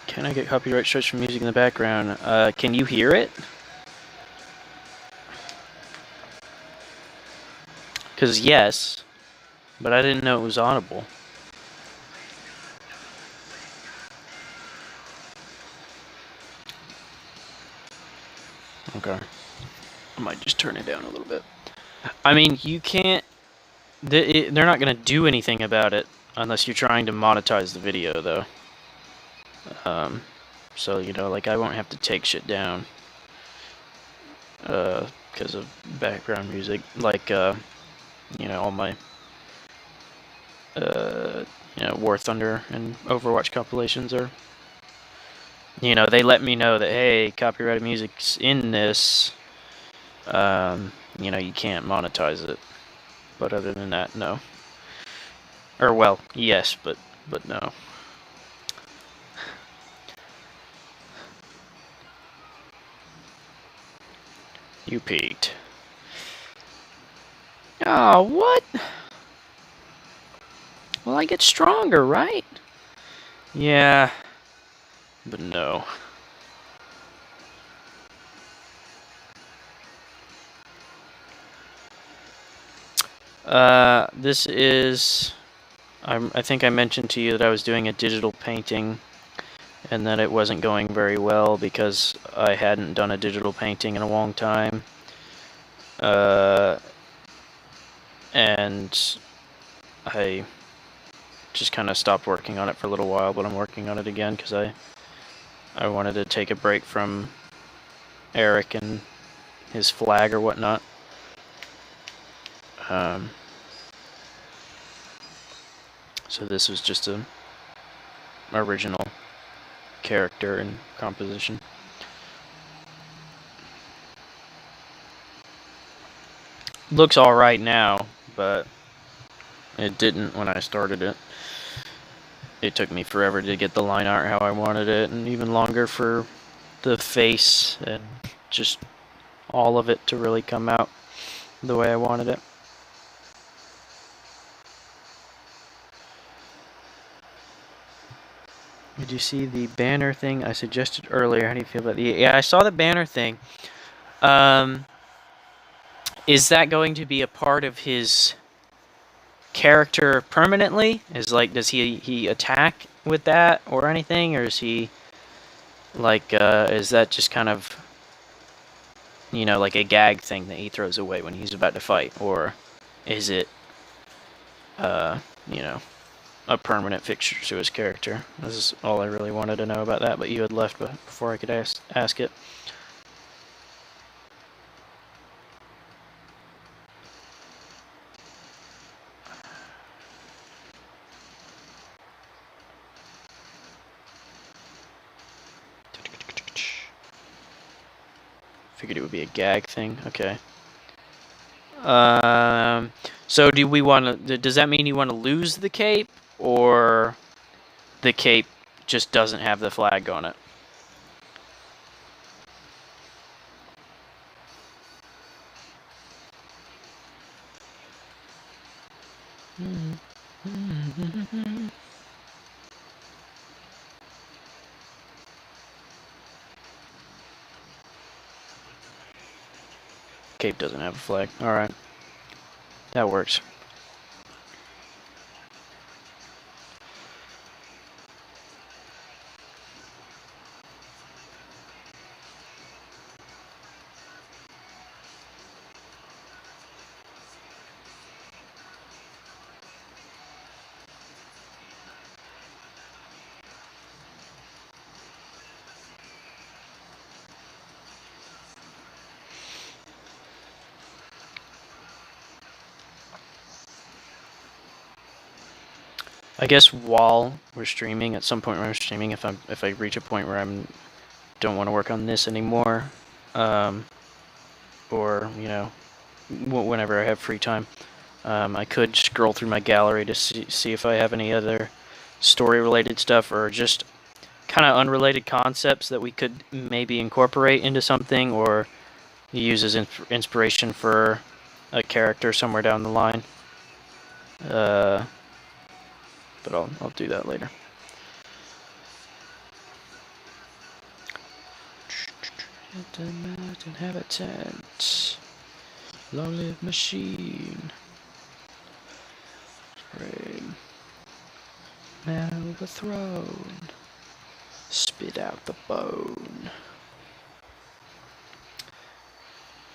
Can I get copyright strikes from music in the background? Can you hear it? Because yes, but I didn't know it was audible. Okay. I might just turn it down a little bit. I mean, you can't... They're not going to do anything about it unless you're trying to monetize the video, though. So, you know, like, I won't have to take shit down. Because of background music. Like, you know, all my... you know, War Thunder and Overwatch compilations are... You know, they let me know that, hey, copyrighted music's in this. You know, you can't monetize it. But other than that, no. Or, well, yes, but no. You peaked. Oh, what? Well, I get stronger, right? Yeah. But no. This is... I think I mentioned to you that I was doing a digital painting and that it wasn't going very well because I hadn't done a digital painting in a long time. And I just kind of stopped working on it for a little while, but I'm working on it again because I wanted to take a break from Eric and his flag or whatnot. So this was just a original character and composition. Looks alright now, but it didn't when I started it. It took me forever to get the line art how I wanted it, and even longer for the face and just all of it to really come out the way I wanted it. Did you see the banner thing I suggested earlier? How do you feel about the... Yeah, I saw the banner thing. Is that going to be a part of his character permanently? Does he attack with that or anything? Or is he, like, is that just kind of, you know, like a gag thing that he throws away when he's about to fight? Or is it, you know, a permanent fixture to his character? This is all I really wanted to know about that, but you had left before I could ask it. Figured it would be a gag thing. Okay. So do we want to... Does that mean you want to lose the cape, or the cape just doesn't have the flag on it? Cape doesn't have a flag. Alright. That works. I guess while we're streaming, at some point when I'm streaming, if I reach a point where don't want to work on this anymore, or you know, whenever I have free time, I could scroll through my gallery to see if I have any other story-related stuff, or just kind of unrelated concepts that we could maybe incorporate into something, or use as inspiration for a character somewhere down the line. But I'll do that later. Inhabitant. Long live machine. Rain. Man overthrown. Spit out the bone.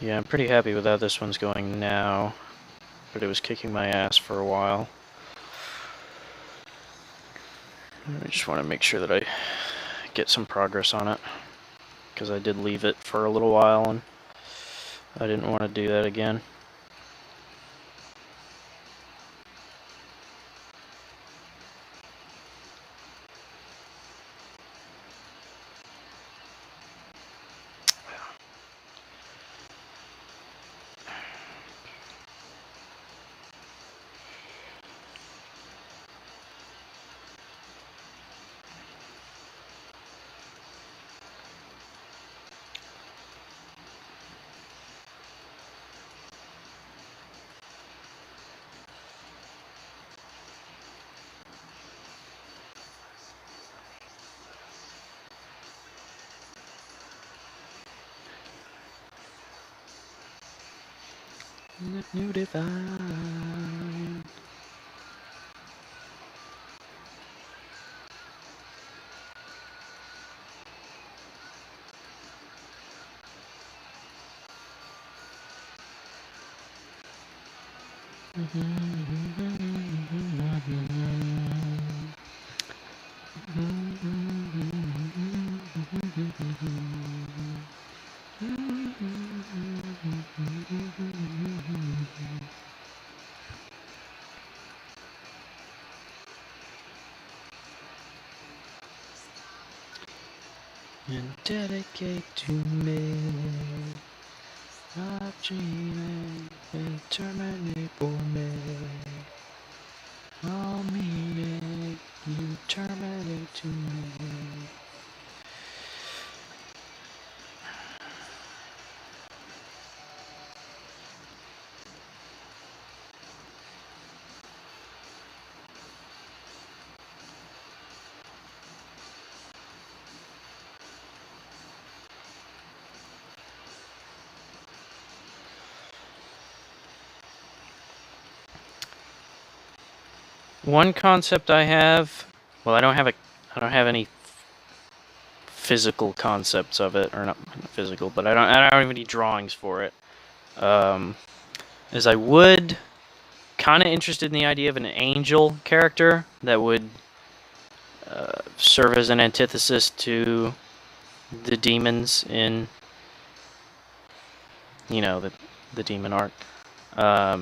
Yeah, I'm pretty happy with how this one's going now, but it was kicking my ass for a while. I just want to make sure that I get some progress on it, because I did leave it for a little while and I didn't want to do that again. New divine. And dedicate to me, not dreaming, and terminate for me. All meaning, you terminate to me. One concept I have, well, I don't have any physical concepts of it, or not physical, but I don't have any drawings for it. Is I would kind of interested in the idea of an angel character that would serve as an antithesis to the demons in, you know, the demon arc. I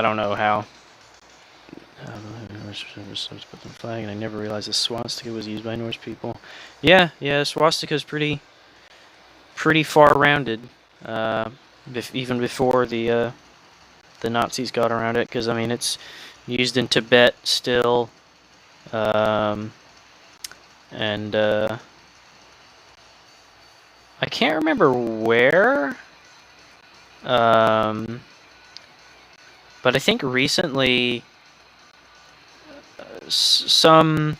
don't know how. Flag, and I never realized the swastika was used by Norse people. Yeah, swastika is pretty far-rounded, even before the Nazis got around it. Because I mean, it's used in Tibet still, and I can't remember where. But I think recently some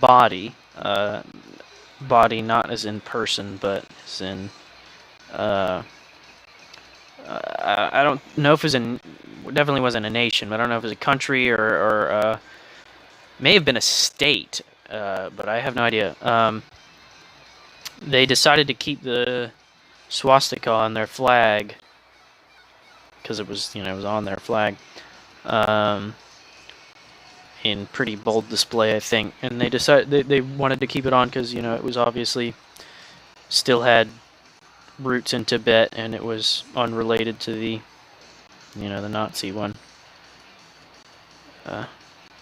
body, not as in person, but as in, I don't know if it was definitely wasn't a nation, but I don't know if it was a country or may have been a state, but I have no idea. They decided to keep the swastika on their flag because it was, it was on their flag. In pretty bold display, I think, and they decided they wanted to keep it on because it was obviously still had roots in Tibet, and it was unrelated to the the Nazi one.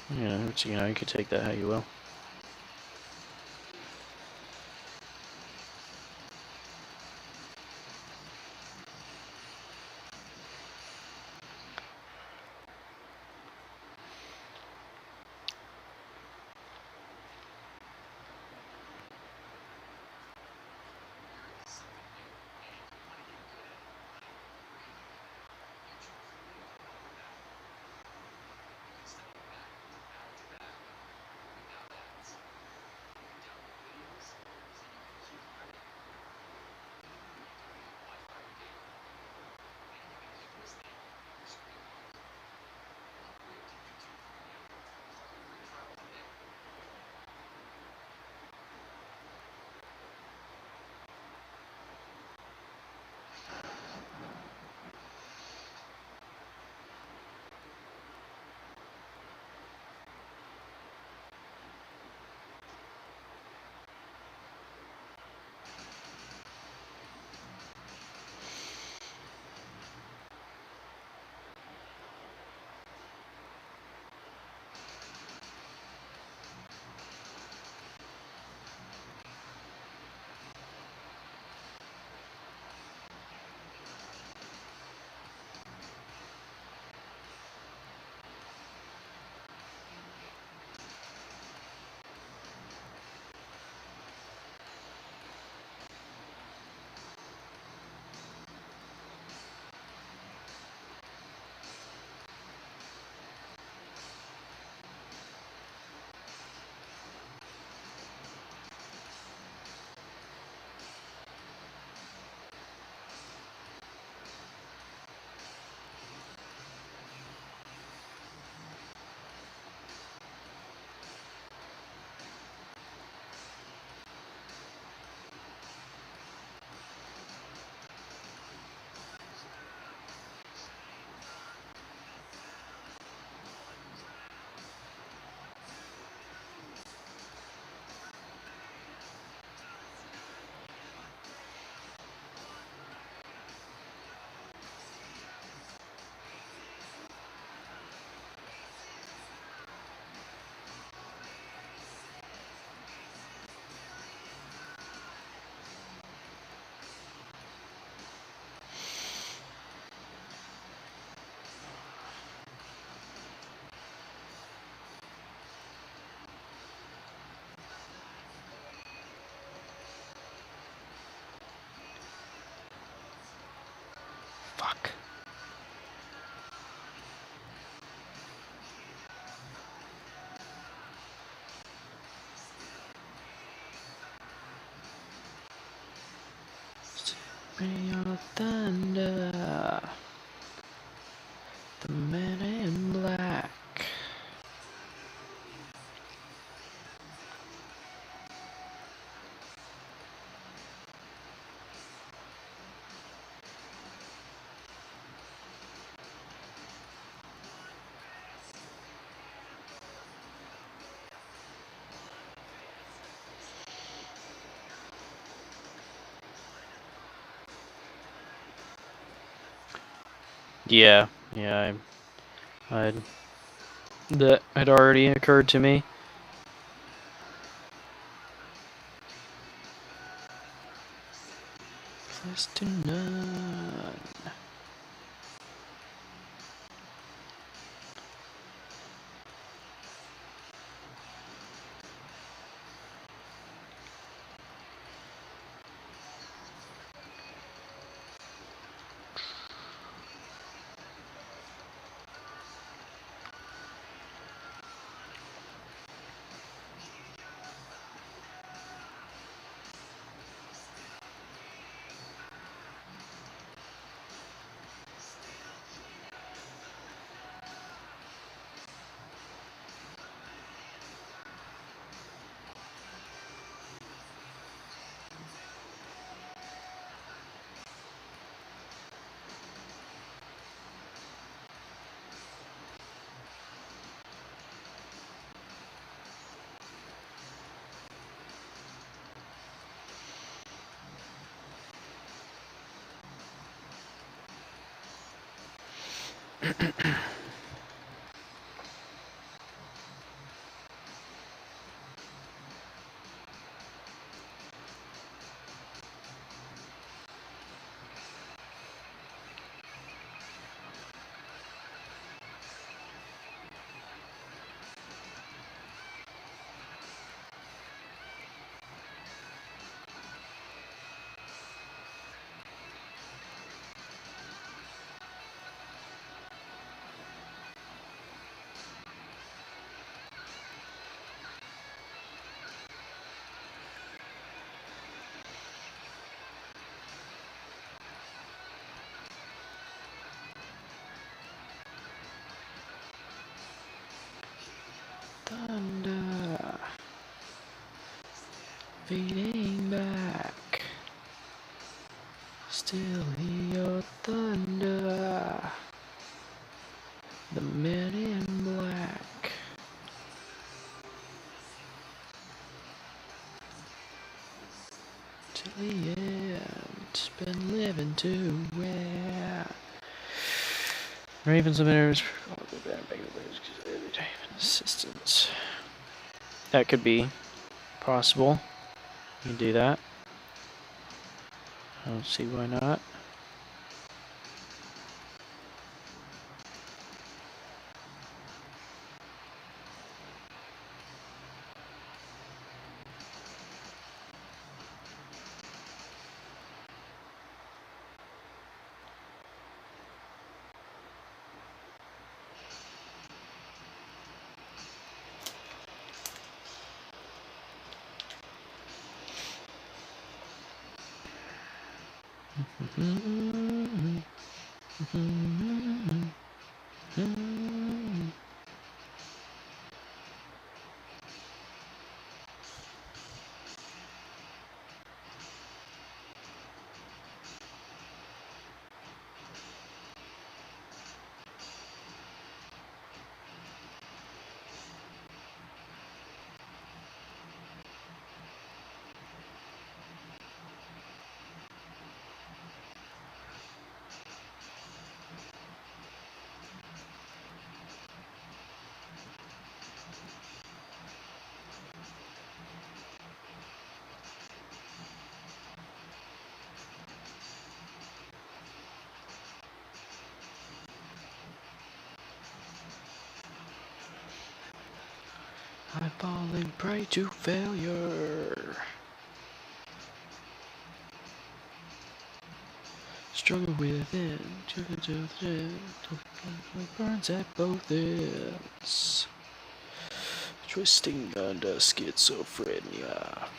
Which, you could take that how you will. Fuck. Bring your thunder. The man in black. Yeah, that had already occurred to me. Close to none. Thunder. Fading back. Still hear your thunder. The man in black. Till the end. Been living to where Ravens Winners assistance. That could be possible. You can do that. I don't see why not. I fall and prey to failure. Struggle within, burns at both ends. Twisting under schizophrenia.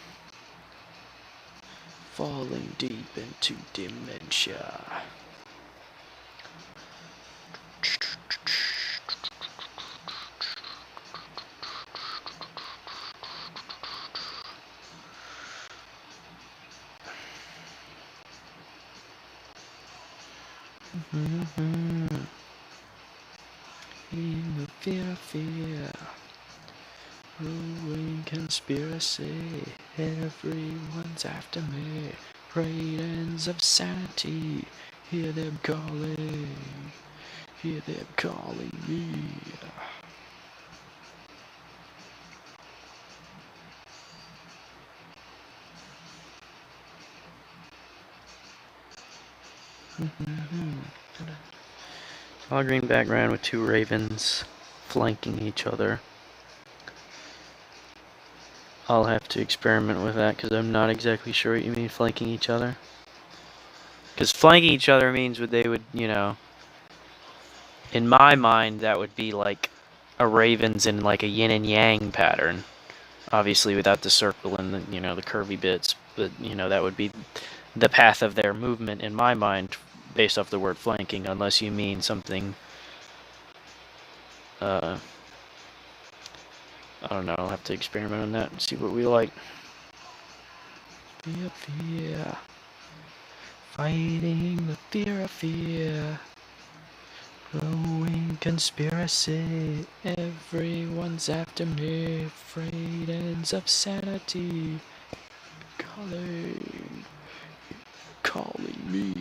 Falling deep into dementia. Mm-hmm. In the fear, brewing conspiracy. Everyone's after me. Ratings of sanity. Hear them calling. Hear them calling me. All green background with two ravens flanking each other. I'll have to experiment with that because I'm not exactly sure what you mean flanking each other. Because flanking each other means they would, you know, in my mind that would be like a ravens in like a yin and yang pattern. Obviously without the circle and the, you know, the curvy bits, but you know that would be the path of their movement in my mind based off the word flanking, unless you mean something I don't know, I'll have to experiment on that and see what we like. Fear. Fighting the fear of fear. Growing conspiracy. Everyone's after me. Freedoms of sanity. Calling me.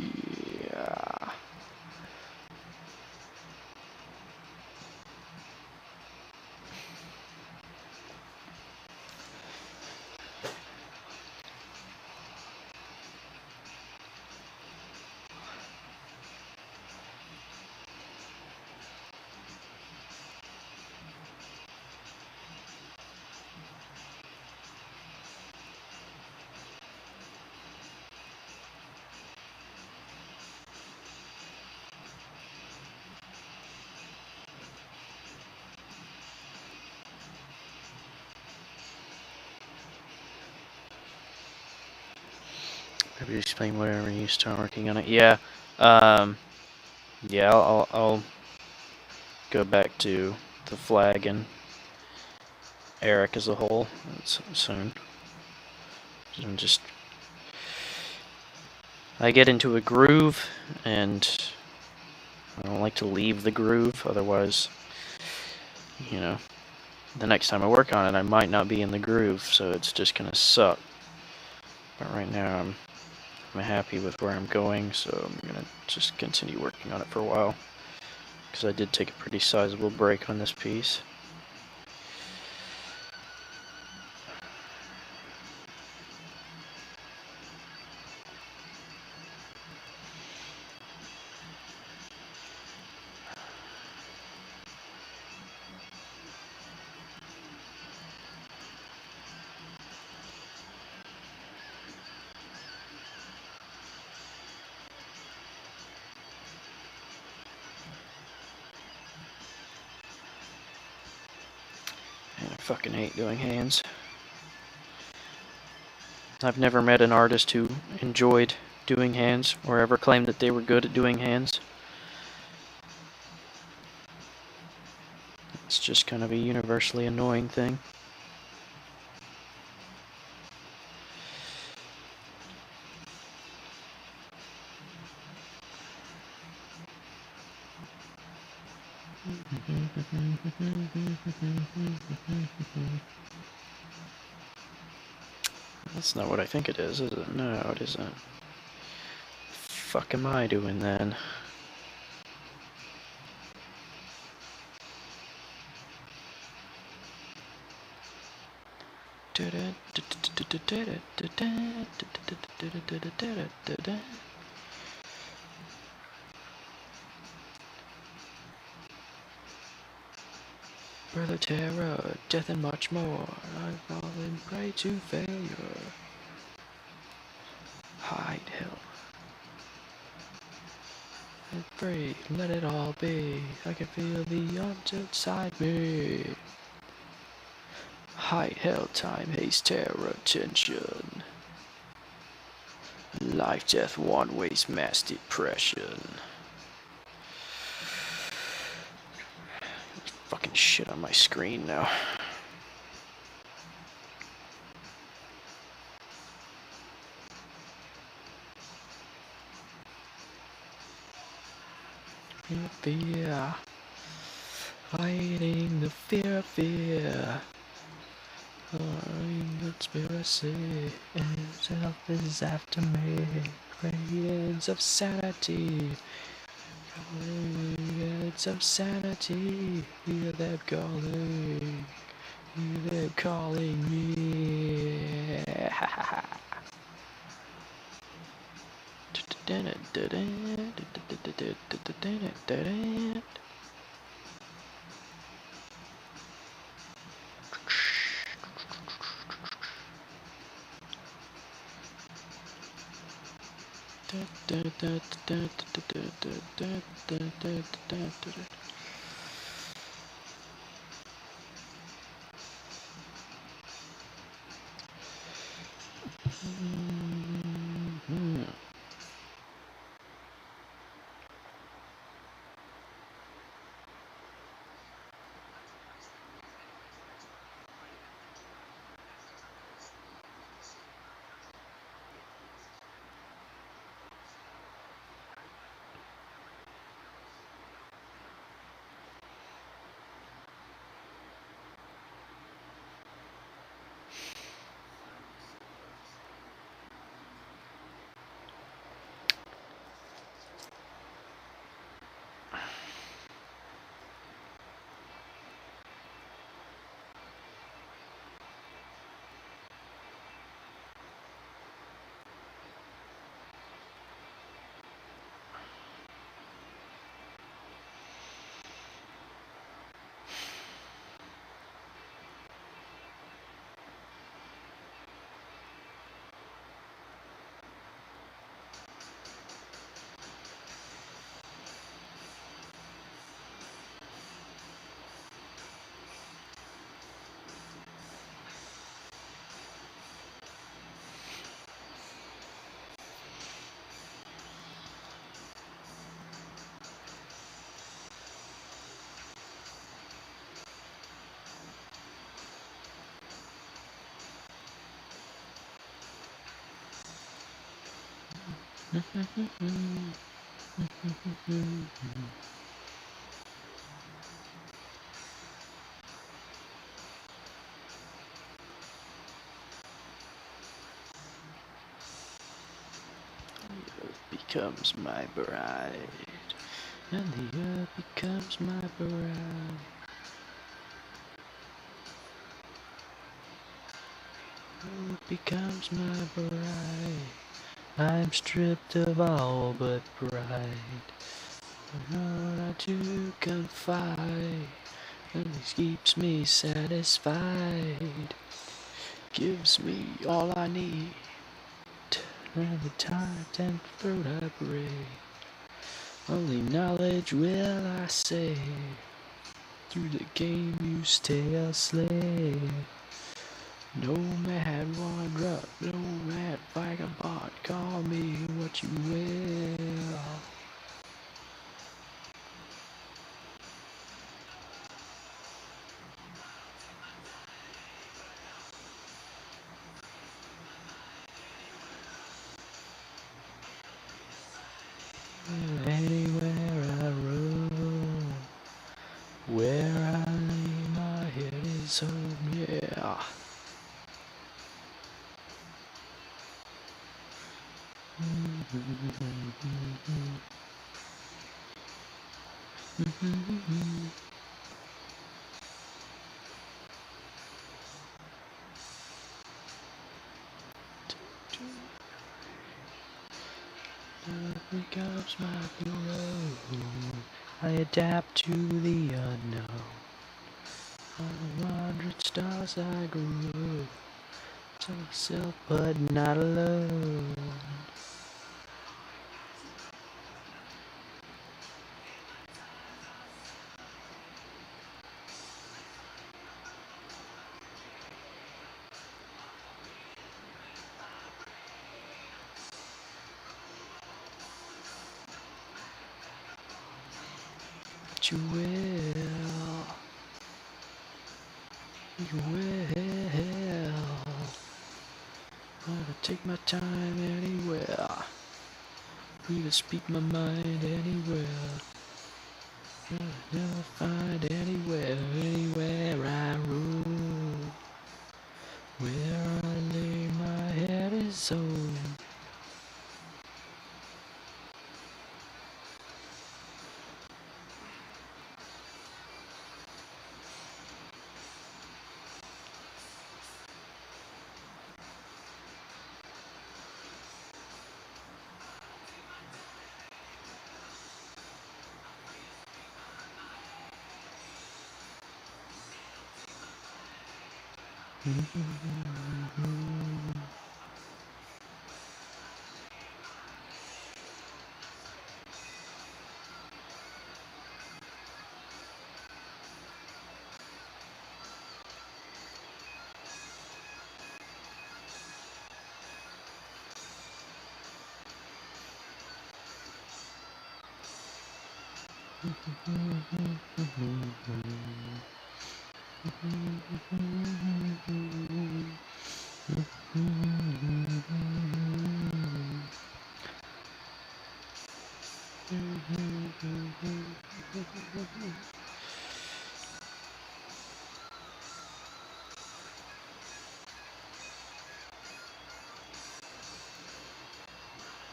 Maybe explain whatever you start working on it. Yeah. Yeah, I'll go back to the flag and Eric as a whole soon. I'm just, I get into a groove and I don't like to leave the groove, otherwise, you know, the next time I work on it I might not be in the groove, so it's just gonna suck. But right now I'm happy with where I'm going, so I'm gonna just continue working on it for a while, because I did take a pretty sizable break on this piece. And I fucking hate doing hands. I've never met an artist who enjoyed doing hands or ever claimed that they were good at doing hands. It's just kind of a universally annoying thing. That's not what I think it is it? No, it isn't. Fuck am I doing then? Brother terror, death and much more. I fall and pray to failure. Hide hell. And free, let it all be. I can feel the urge inside me. Hide hell, time, haste, terror, tension. Life, death, one ways, mass depression. Fucking shit on my screen now. fear. Fighting the fear of fear. Conspiracy itself is after me. Radiance of sanity. Radiance of sanity. Hear them calling. Hear them calling me. Becomes my bride, and the earth becomes my bride. Earth becomes my bride. I'm stripped of all but pride. I know not to confide, and this keeps me satisfied. Gives me all I need. And the time and fruit I bring. Only knowledge will I say. Through the game you stay a slave. No mad wanderer, no mad vagabond, call me what you will. Anywhere I roam, where I lay my head is home, yeah. Becomes my hero. I adapt to the unknown. On 100 stars I grew. To myself, but not alone. But you will. You will. Gonna take my time anywhere. Even speak my mind anywhere. Never find anywhere I roam. Where I lay my head is home.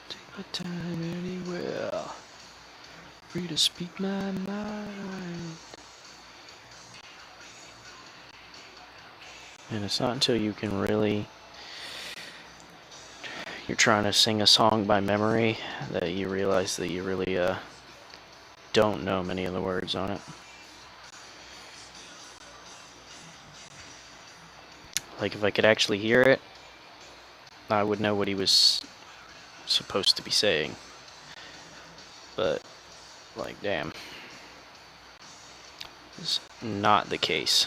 Take my time anywhere, free to speak my mind. And it's not until you can really, you're trying to sing a song by memory that you realize that you really don't know many of the words on it. Like if I could actually hear it, I would know what he was supposed to be saying. But, like, damn. It's not the case.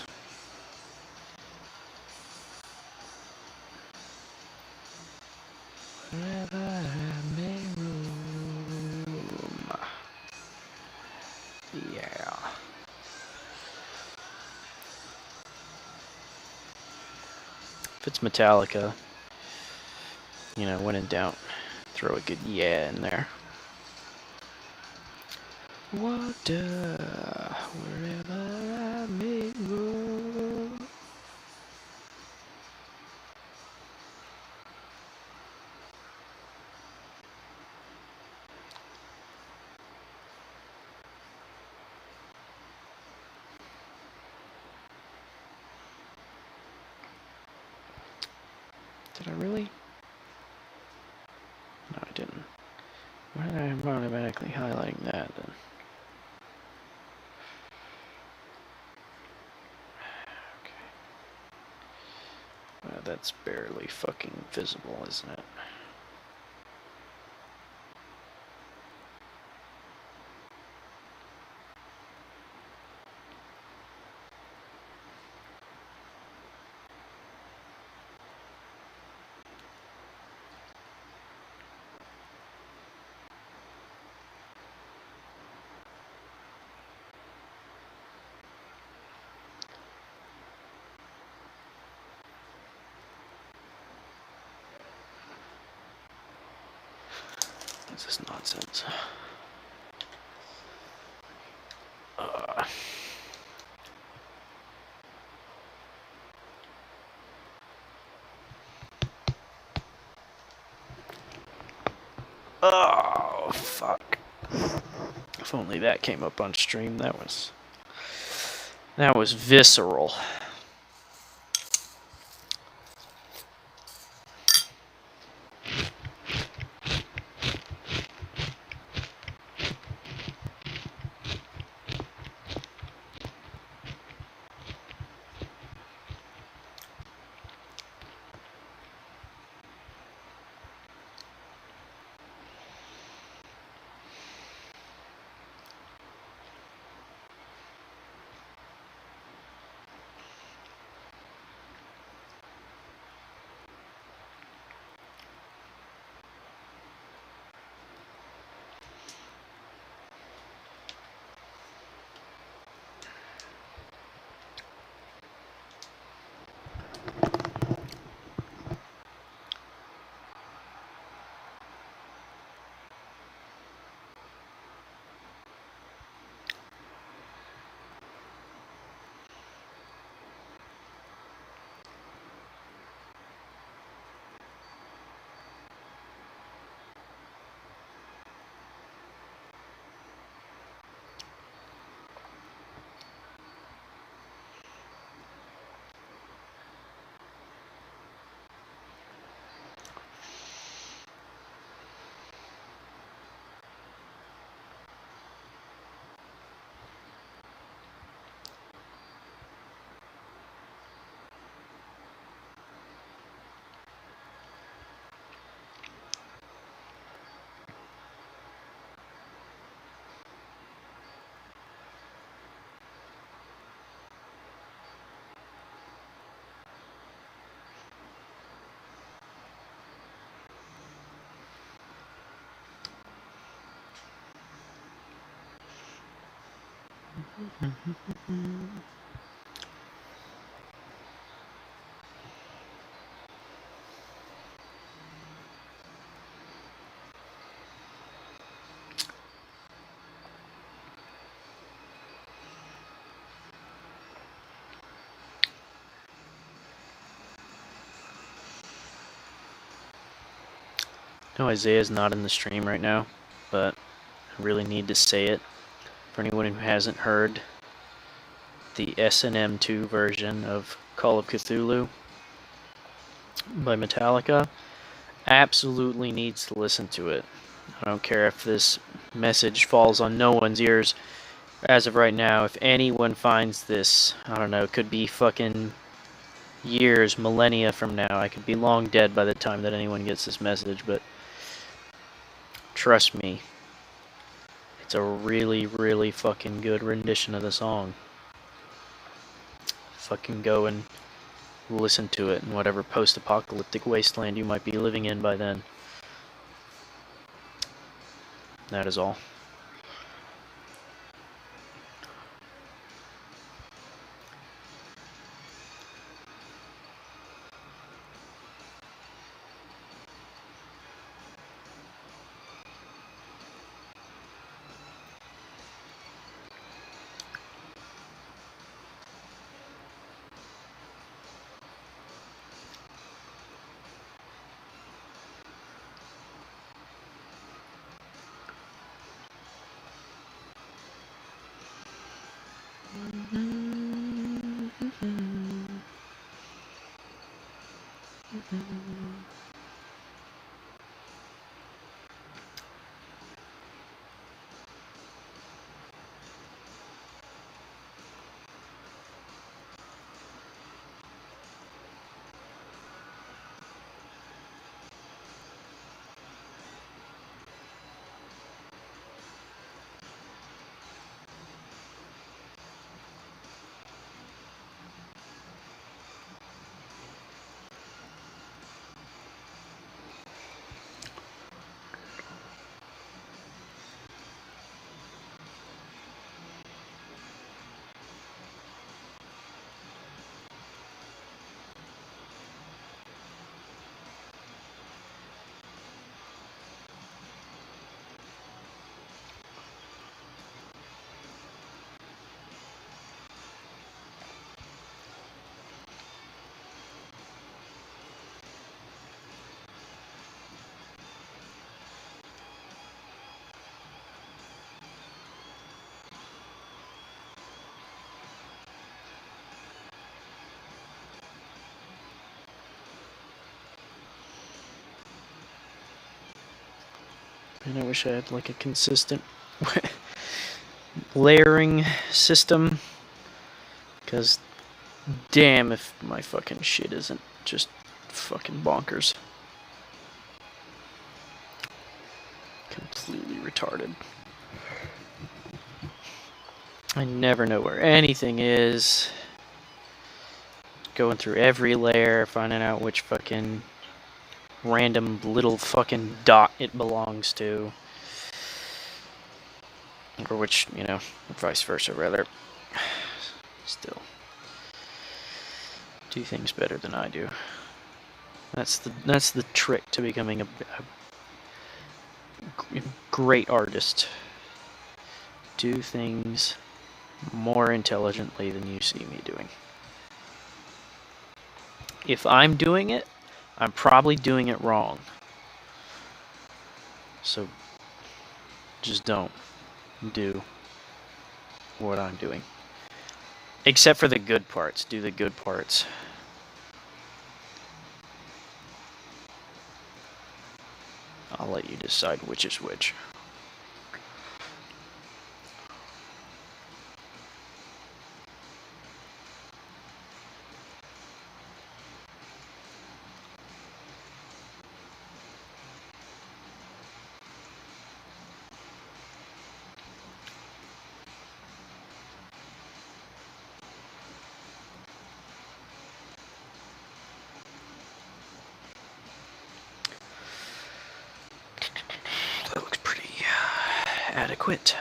Wherever I may roam. Yeah. If it's Metallica, you know, when in doubt, throw a good yeah in there. Water, wherever I may roam. Did I really? No, I didn't. Why did I automatically highlighting that then? Okay. Well, that's barely fucking visible, isn't it? What's this nonsense? Oh, fuck. If only that came up on stream, that was visceral. No, Isaiah's not in the stream right now, but I really need to say it for anyone who hasn't heard the S&M2 version of Call of Cthulhu by Metallica. Absolutely needs to listen to it. I don't care if this message falls on no one's ears as of right now. If anyone finds this, I don't know, it could be fucking years, millennia from now. I could be long dead by the time that anyone gets this message, but trust me, it's a really, really fucking good rendition of the song. Fucking go and listen to it in whatever post-apocalyptic wasteland you might be living in by then. That is all. And I wish I had like a consistent layering system, because damn if my fucking shit isn't just fucking bonkers. Completely retarded. I never know where anything is. Going through every layer, finding out which fucking random little fucking dot it belongs to. Or which, you know, vice versa, rather. Still. Do things better than I do. That's the trick to becoming a great artist. Do things more intelligently than you see me doing. If I'm doing it, I'm probably doing it wrong. So just don't do what I'm doing. Except for the good parts. Do the good parts. I'll let you decide which is which. That looks pretty adequate.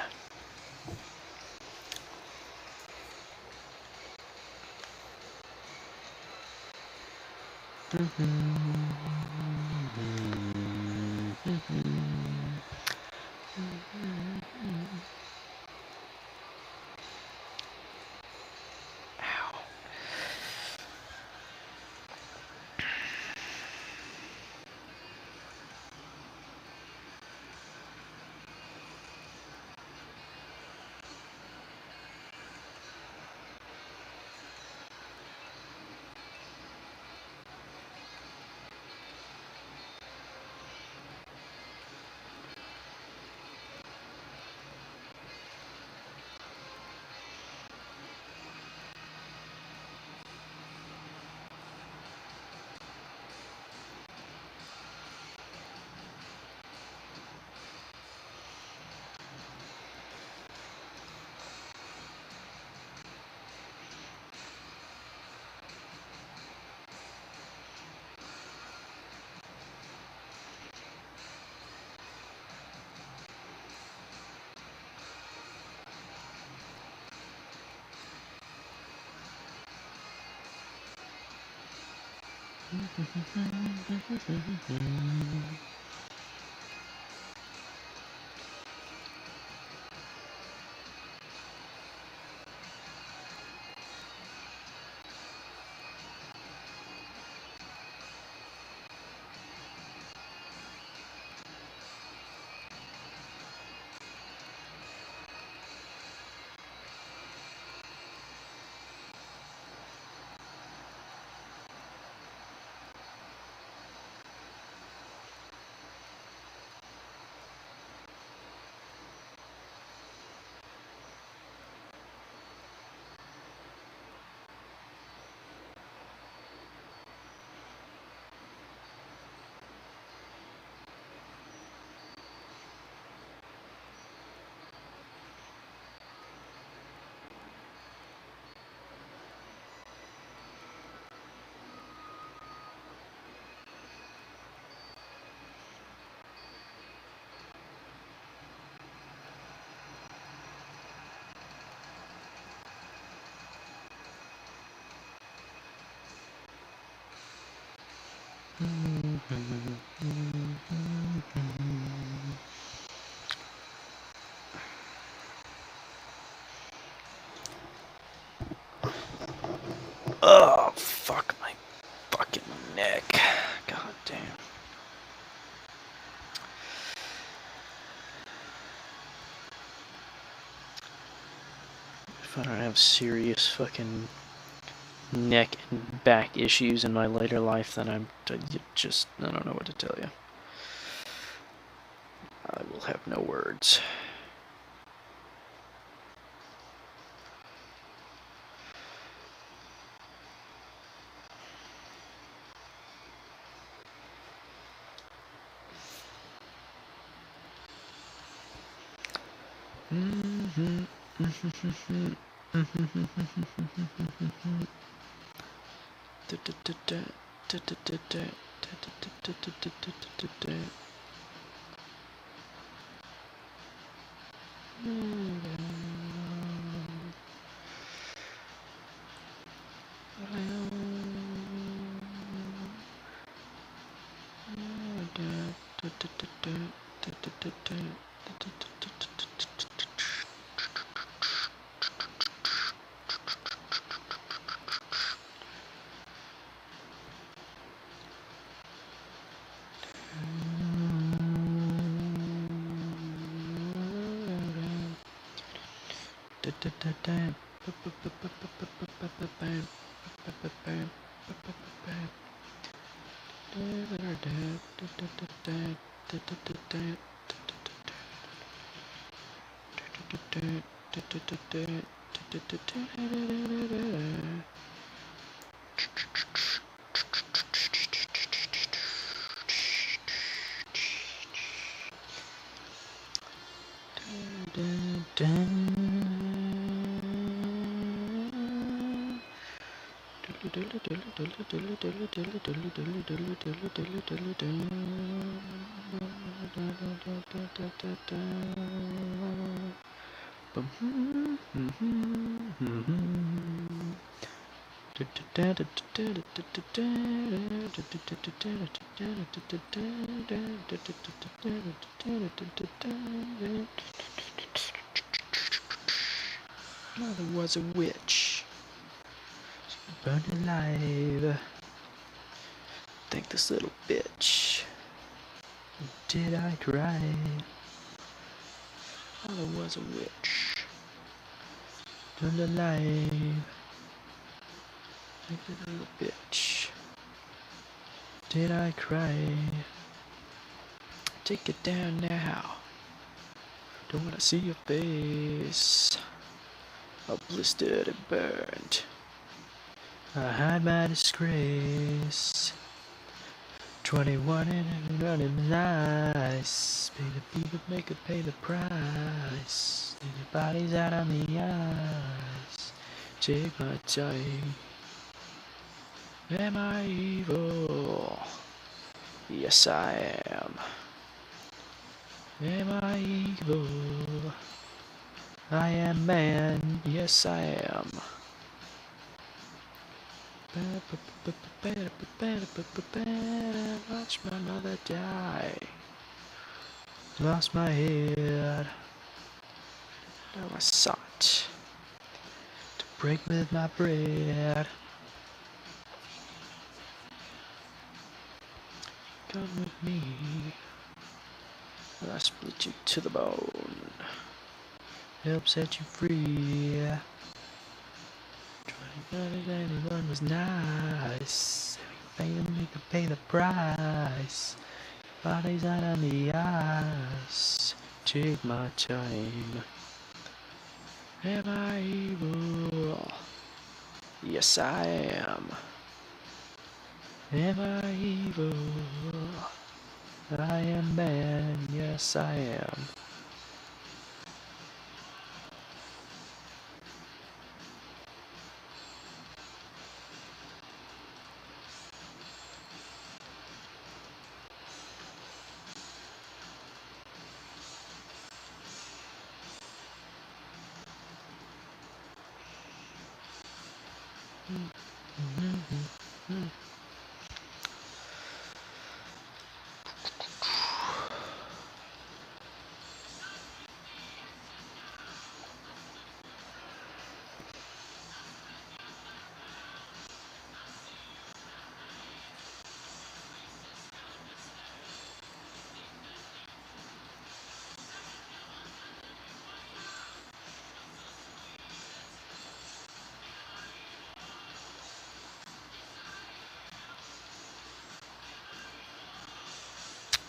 Oh, fuck my fucking neck. God damn. If I don't have serious fucking neck and back issues in my later life, then I don't know what to tell you. I will have no words. Mother was a witch. She burned alive. Thank this little bitch. Did I cry? Mother was a witch. Burned alive. Thank this little bitch. Did I cry? Take it down now. Don't wanna see your face. All blistered and burned. I hide my disgrace. 21 and running nice. Pay the people, make her pay the price. Leave your bodies out on the ice. Take my time. Am I evil? Yes, I am. Am I evil? I am man. Yes, I am. Watch my mother die. Lost my head. Now I sought to break with my bread. Come with me. I split you to the bone. Help set you free. 21 was nice. You could pay the price. Bodies out on the ice. Take my time. Am I evil? Yes, I am. Am I evil? I am man. Yes, I am.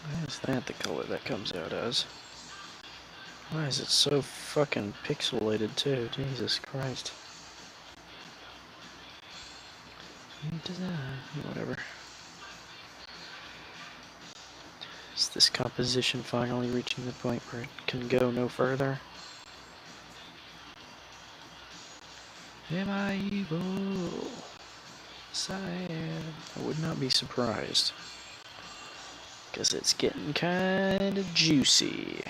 Why is that the color that comes out as? Why is it so fucking pixelated too? Jesus Christ. Whatever. Is this composition finally reaching the point where it can go no further? Am I evil? Yes, I am. I would not be surprised. Because it's getting kind of juicy.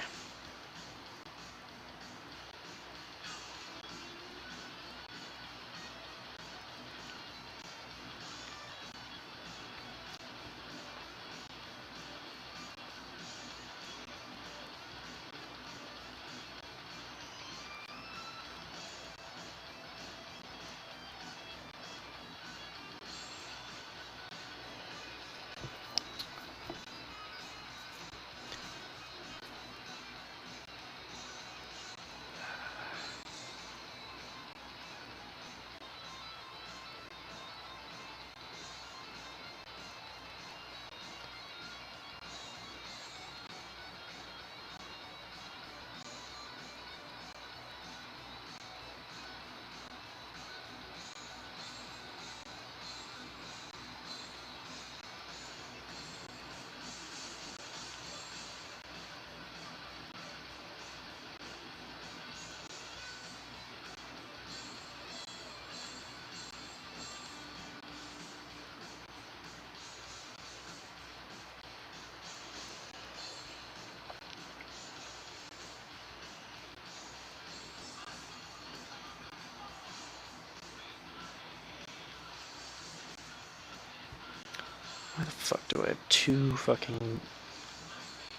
Why the fuck do I have two fucking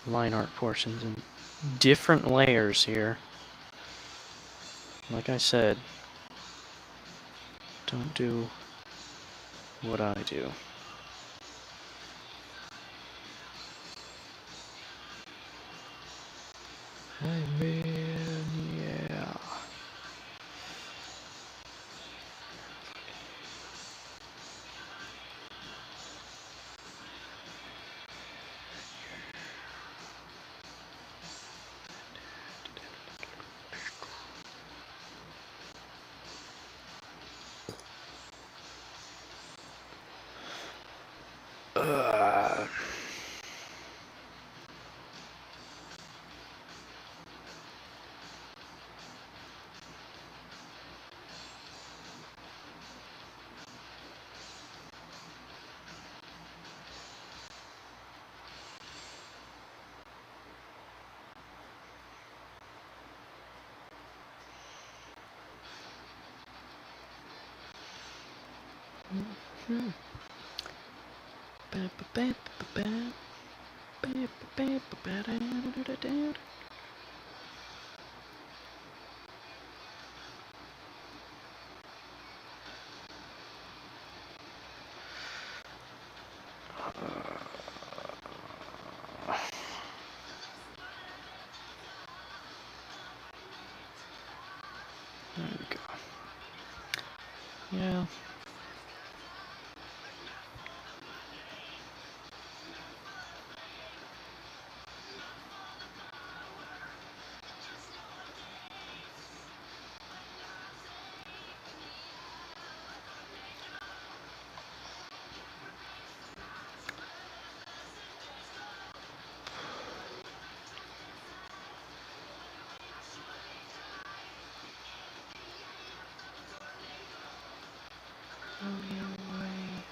line art portions in different layers here? Like I said, don't do what I do. Hey man, yeah. Uh, There we go. Yeah. Oh, your way.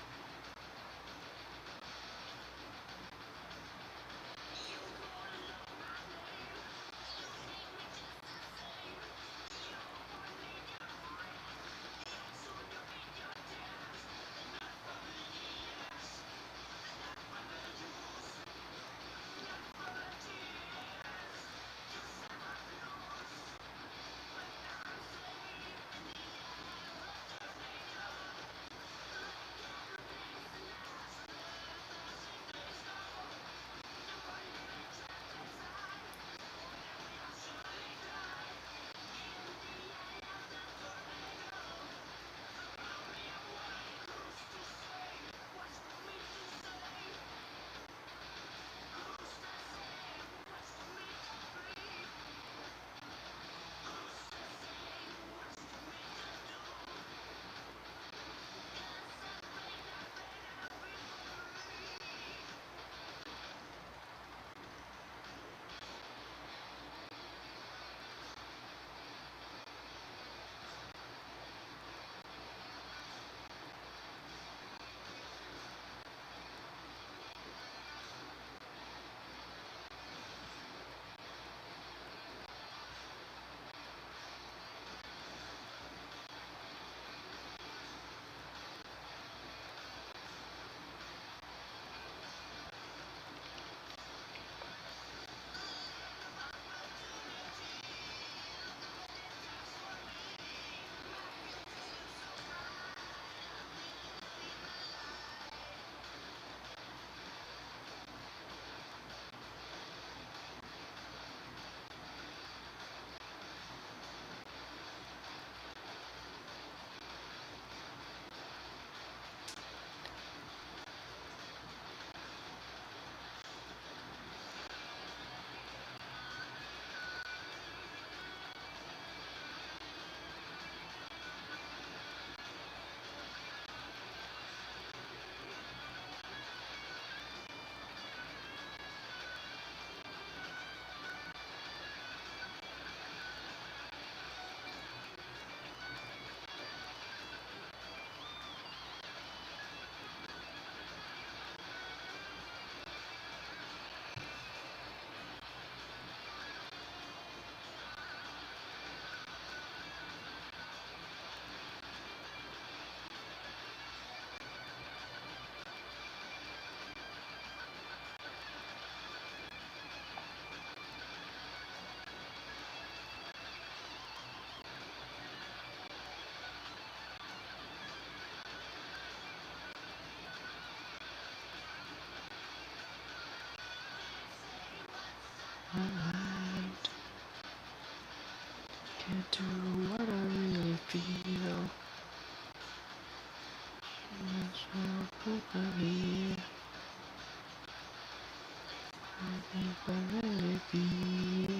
night. Can't do what I really feel. That's how I feel. I think I really feel.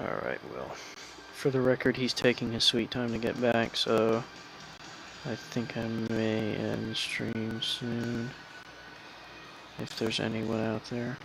Alright, well, for the record, he's taking his sweet time to get back, so I think I may end stream soon, if there's anyone out there.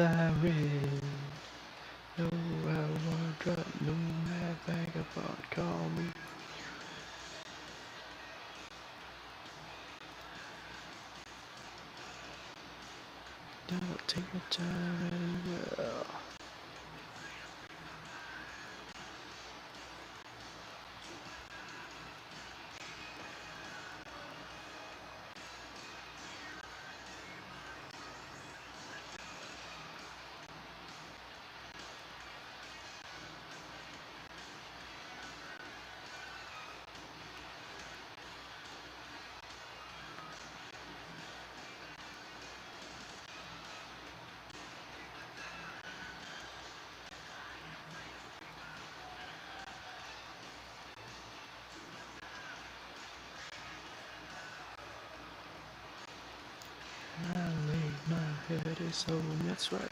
I read. No, I wanna drop no mad vagabond, call me. Don't take your time and well. My head is home, that's right.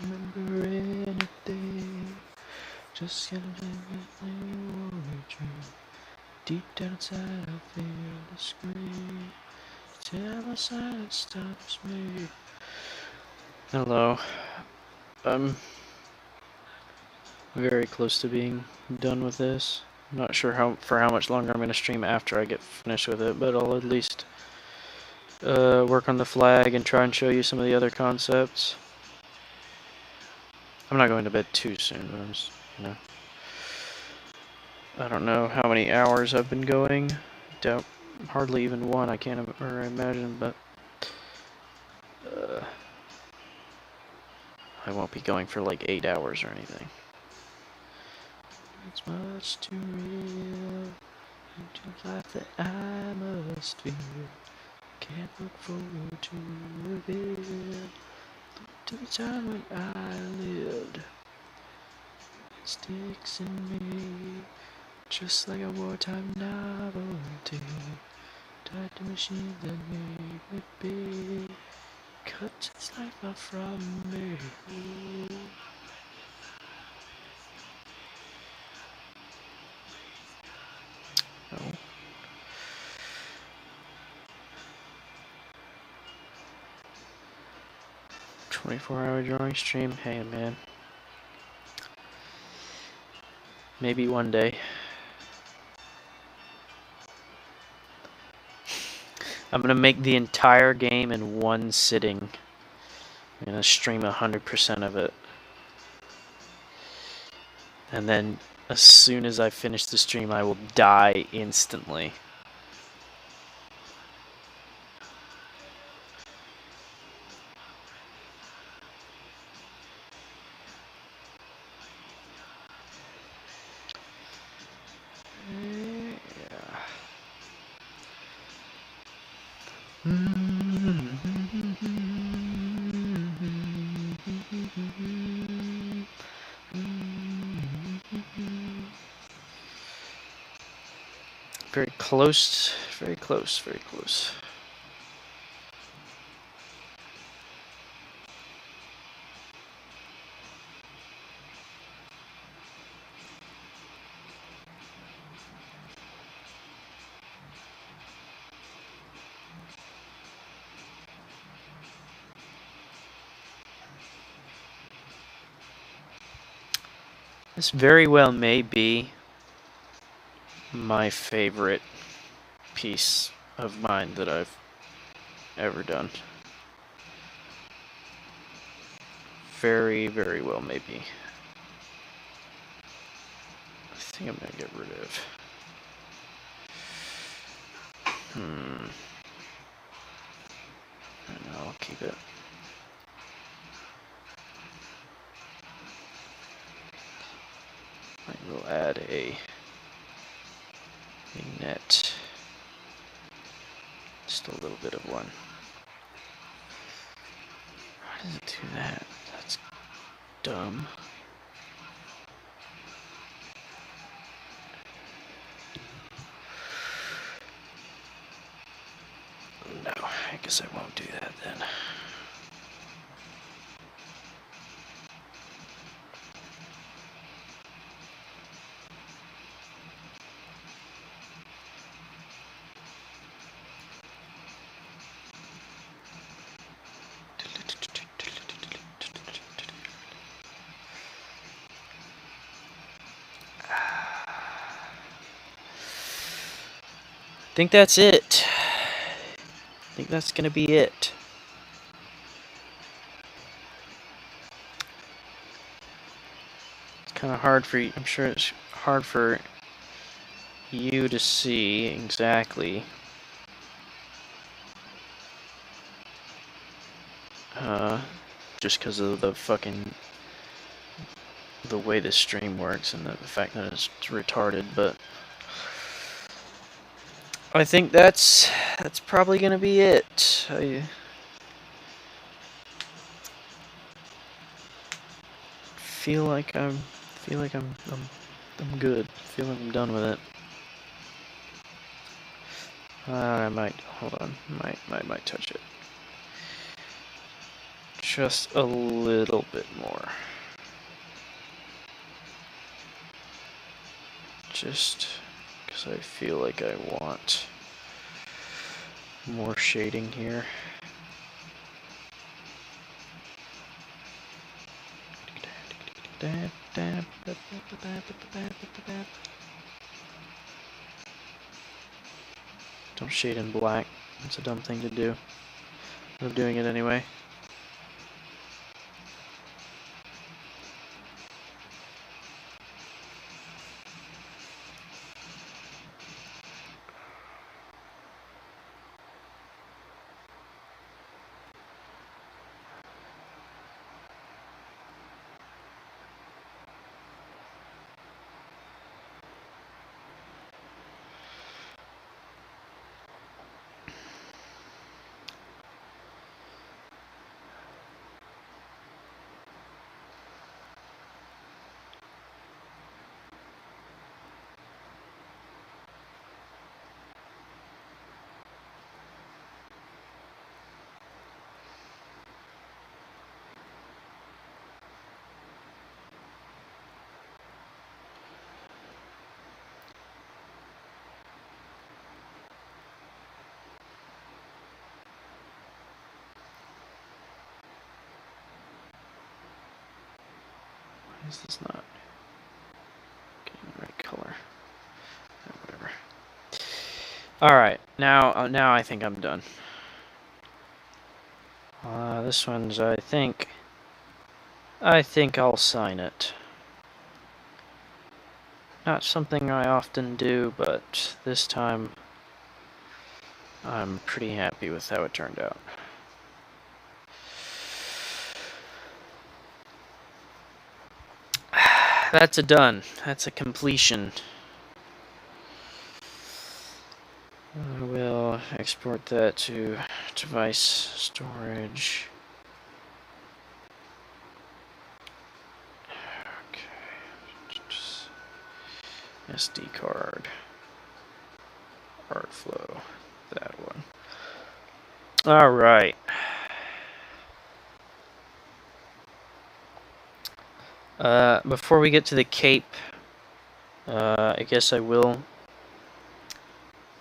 Remember anything? Just gonna dream. Deep down inside, I feel the scream. Tell my side stops me. Hello. I'm very close to being done with this. I'm not sure how much longer I'm going to stream after I get finished with it, but I'll at least work on the flag and try and show you some of the other concepts. I'm not going to bed too soon, but I'm just, I don't know how many hours I've been going. Doubt hardly even one. I can't imagine, but I won't be going for like 8 hours or anything. It's much too real into life that I must feel. Can't look forward to a bit. To the time when I lived. It sticks in me, just like a wartime novelty. Tied to machines that make me big. Cuts its life off from me. No. 24-hour drawing stream. Hey, man. Maybe one day. I'm gonna make the entire game in one sitting. I'm gonna stream 100% of it. And then, as soon as I finish the stream, I will die instantly. Very close, very close, very close. This very well may be my favorite piece of mine that I've ever done. Very, very well maybe. I think I'm gonna get rid of. And I'll keep it. I will add a net. Just a little bit of one. Why does it do that? That's dumb. No, I guess I won't do that then. I think that's it. I think that's gonna be it. It's kind of hard for you. I'm sure it's hard for you to see exactly. Just because of the way this stream works and the fact that it's retarded, but I think that's probably gonna be it. I feel like I'm good. I feel like I'm done with it. I might hold on. Might touch it. just a little bit more. Just because I feel like I want more shading here. Don't shade in black. It's a dumb thing to do. I'm doing it anyway. Why is this not getting the right color? Whatever. All right, now I think I'm done. This one's, I think I'll sign it. Not something I often do, but this time I'm pretty happy with how it turned out. That's a done. That's a completion. I will export that to device storage. Okay. SD card. Art flow. That one. All right. Before we get to the cape, I guess I will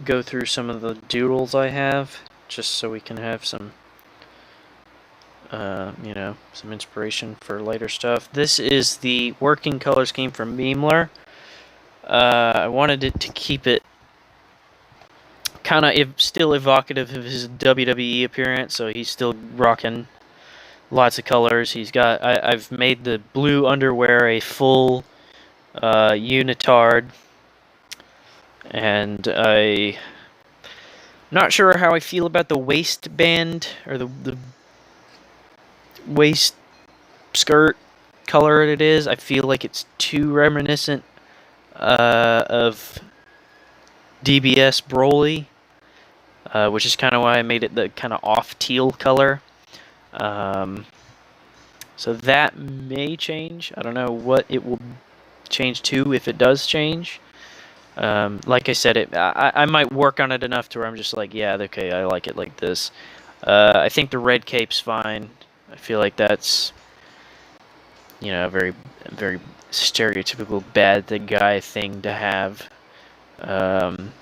go through some of the doodles I have, just so we can have some, you know, some inspiration for later stuff. This is the working color scheme from Memler. I wanted it to keep it kind of still evocative of his WWE appearance, so he's still rocking lots of colors. He's got, I've made the blue underwear a full unitard, and I'm not sure how I feel about the waistband, or the waist skirt color it is. I feel like it's too reminiscent of DBS Broly, which is kind of why I made it the kind of off teal color. So that may change. I don't know what it will change to if it does change. Like I said, I might work on it enough to where I'm just like, yeah, okay, I like it like this. I think the red cape's fine. I feel like that's, you know, a very, very stereotypical bad guy thing to have. And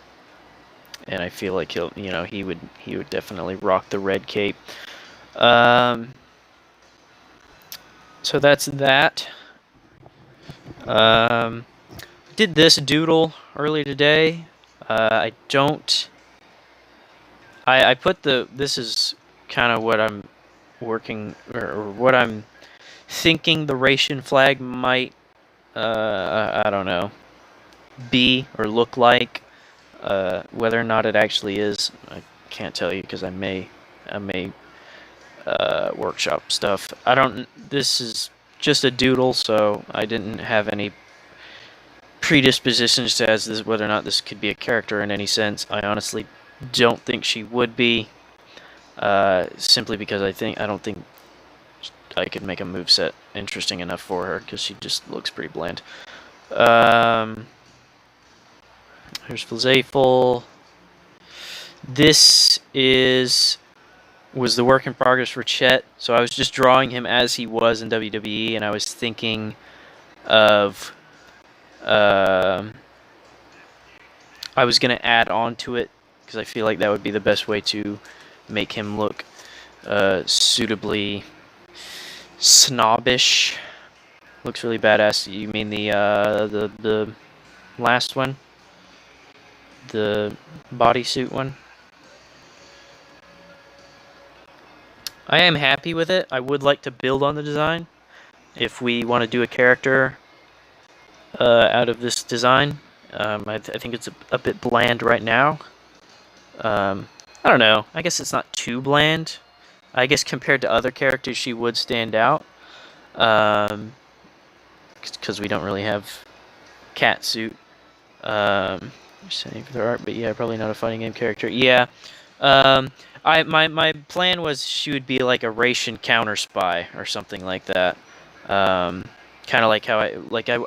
I feel like he'll, you know, he would definitely rock the red cape. So that's that. Did this doodle earlier today. I put this is kind of what I'm working, or what I'm thinking the Racian flag might, I don't know, be or look like. Whether or not it actually is, I can't tell you, because I may workshop stuff. This is just a doodle, so I didn't have any predispositions to as this, whether or not this could be a character in any sense. I honestly don't think she would be, simply because I don't think I could make a moveset interesting enough for her, because she just looks pretty bland. Here's Flazayful. This is was the work in progress for Chet. So I was just drawing him as he was in WWE, and I was thinking of I was gonna add on to it because I feel like that would be the best way to make him look suitably snobbish. Looks really badass. You mean the last one, the bodysuit one? I am happy with it. I would like to build on the design if we want to do a character out of this design. I think it's a bit bland right now. I don't know. I guess it's not too bland. I guess compared to other characters, she would stand out. Because we don't really have Catsuit. Saying for their art, but yeah, probably not a fighting game character. Yeah. My plan was she would be like a Ration counter spy or something like that. Kind of like how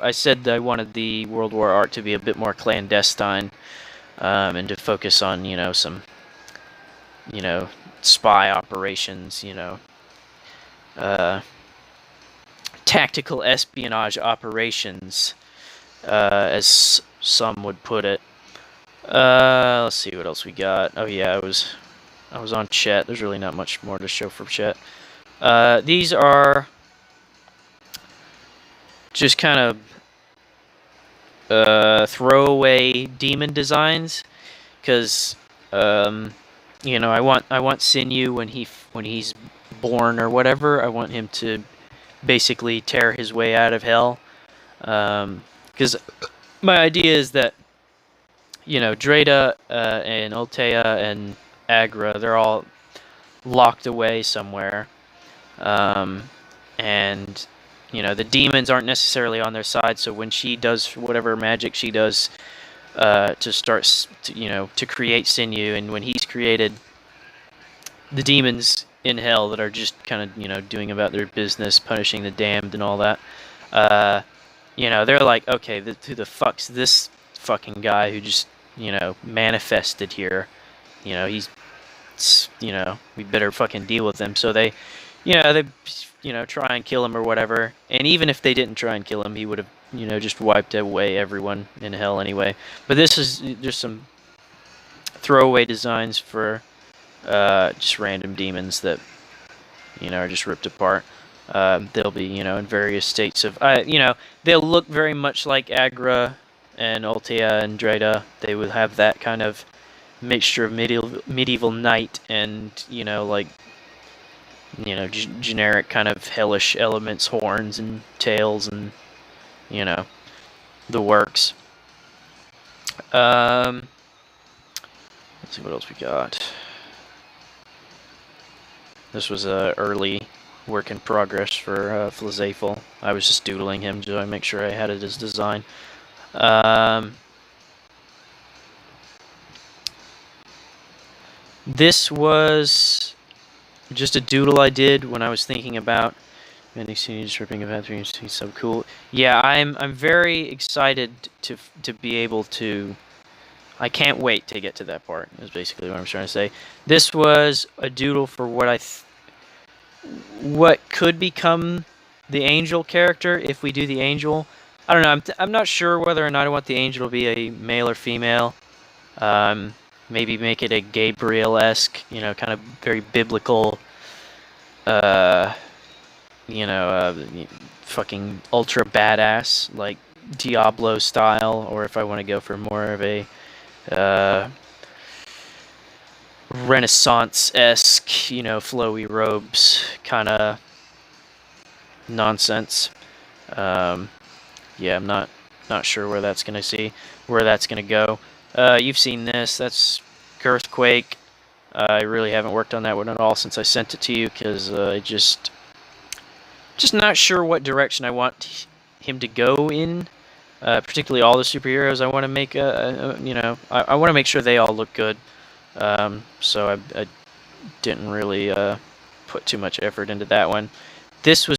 I said that I wanted the World War art to be a bit more clandestine, and to focus on some spy operations, tactical espionage operations, as some would put it. Let's see what else we got. Oh yeah, I was on Chet. There's really not much more to show for Chet. These are just kind of throwaway demon designs, because I want Sinew when he's born or whatever. I want him to basically tear his way out of hell, because my idea is that Dreda and Altea and Agra, they're all locked away somewhere, and the demons aren't necessarily on their side. So when she does whatever magic she does to start to create Sinew, and when he's created the demons in hell that are just kind of doing about their business, punishing the damned and all that, they're like, okay, who the fuck's this fucking guy who just manifested here? He's we better fucking deal with him. So they try and kill him or whatever. And even if they didn't try and kill him, he would have just wiped away everyone in hell anyway. But this is just some throwaway designs for just random demons that are just ripped apart. They'll be in various states of they'll look very much like Agra and Altea and Dreda. They would have that kind of mixture of medieval knight and generic kind of hellish elements, horns and tails and the works. Let's see what else we got. This was a early work in progress for Flazafel. I was just doodling him to make sure I had it as design. This was just a doodle I did when I was thinking about just ripping a bathroom. He's so cool. Yeah, I'm very excited to be able to. I can't wait to get to that part. Is basically what I'm trying to say. This was a doodle for what could become the Angel character if we do the Angel. I don't know. I'm not sure whether or not I want the Angel to be a male or female. Maybe make it a Gabriel-esque, kind of very biblical, fucking ultra badass, like Diablo style, or if I want to go for more of a Renaissance-esque, flowy robes kind of nonsense. Yeah, I'm not sure where that's gonna go. You've seen this. That's Girthquake. I really haven't worked on that one at all since I sent it to you, because I just not sure what direction I want him to go in. Particularly all the superheroes. I want to make I want to make sure they all look good. So I didn't really put too much effort into that one. This was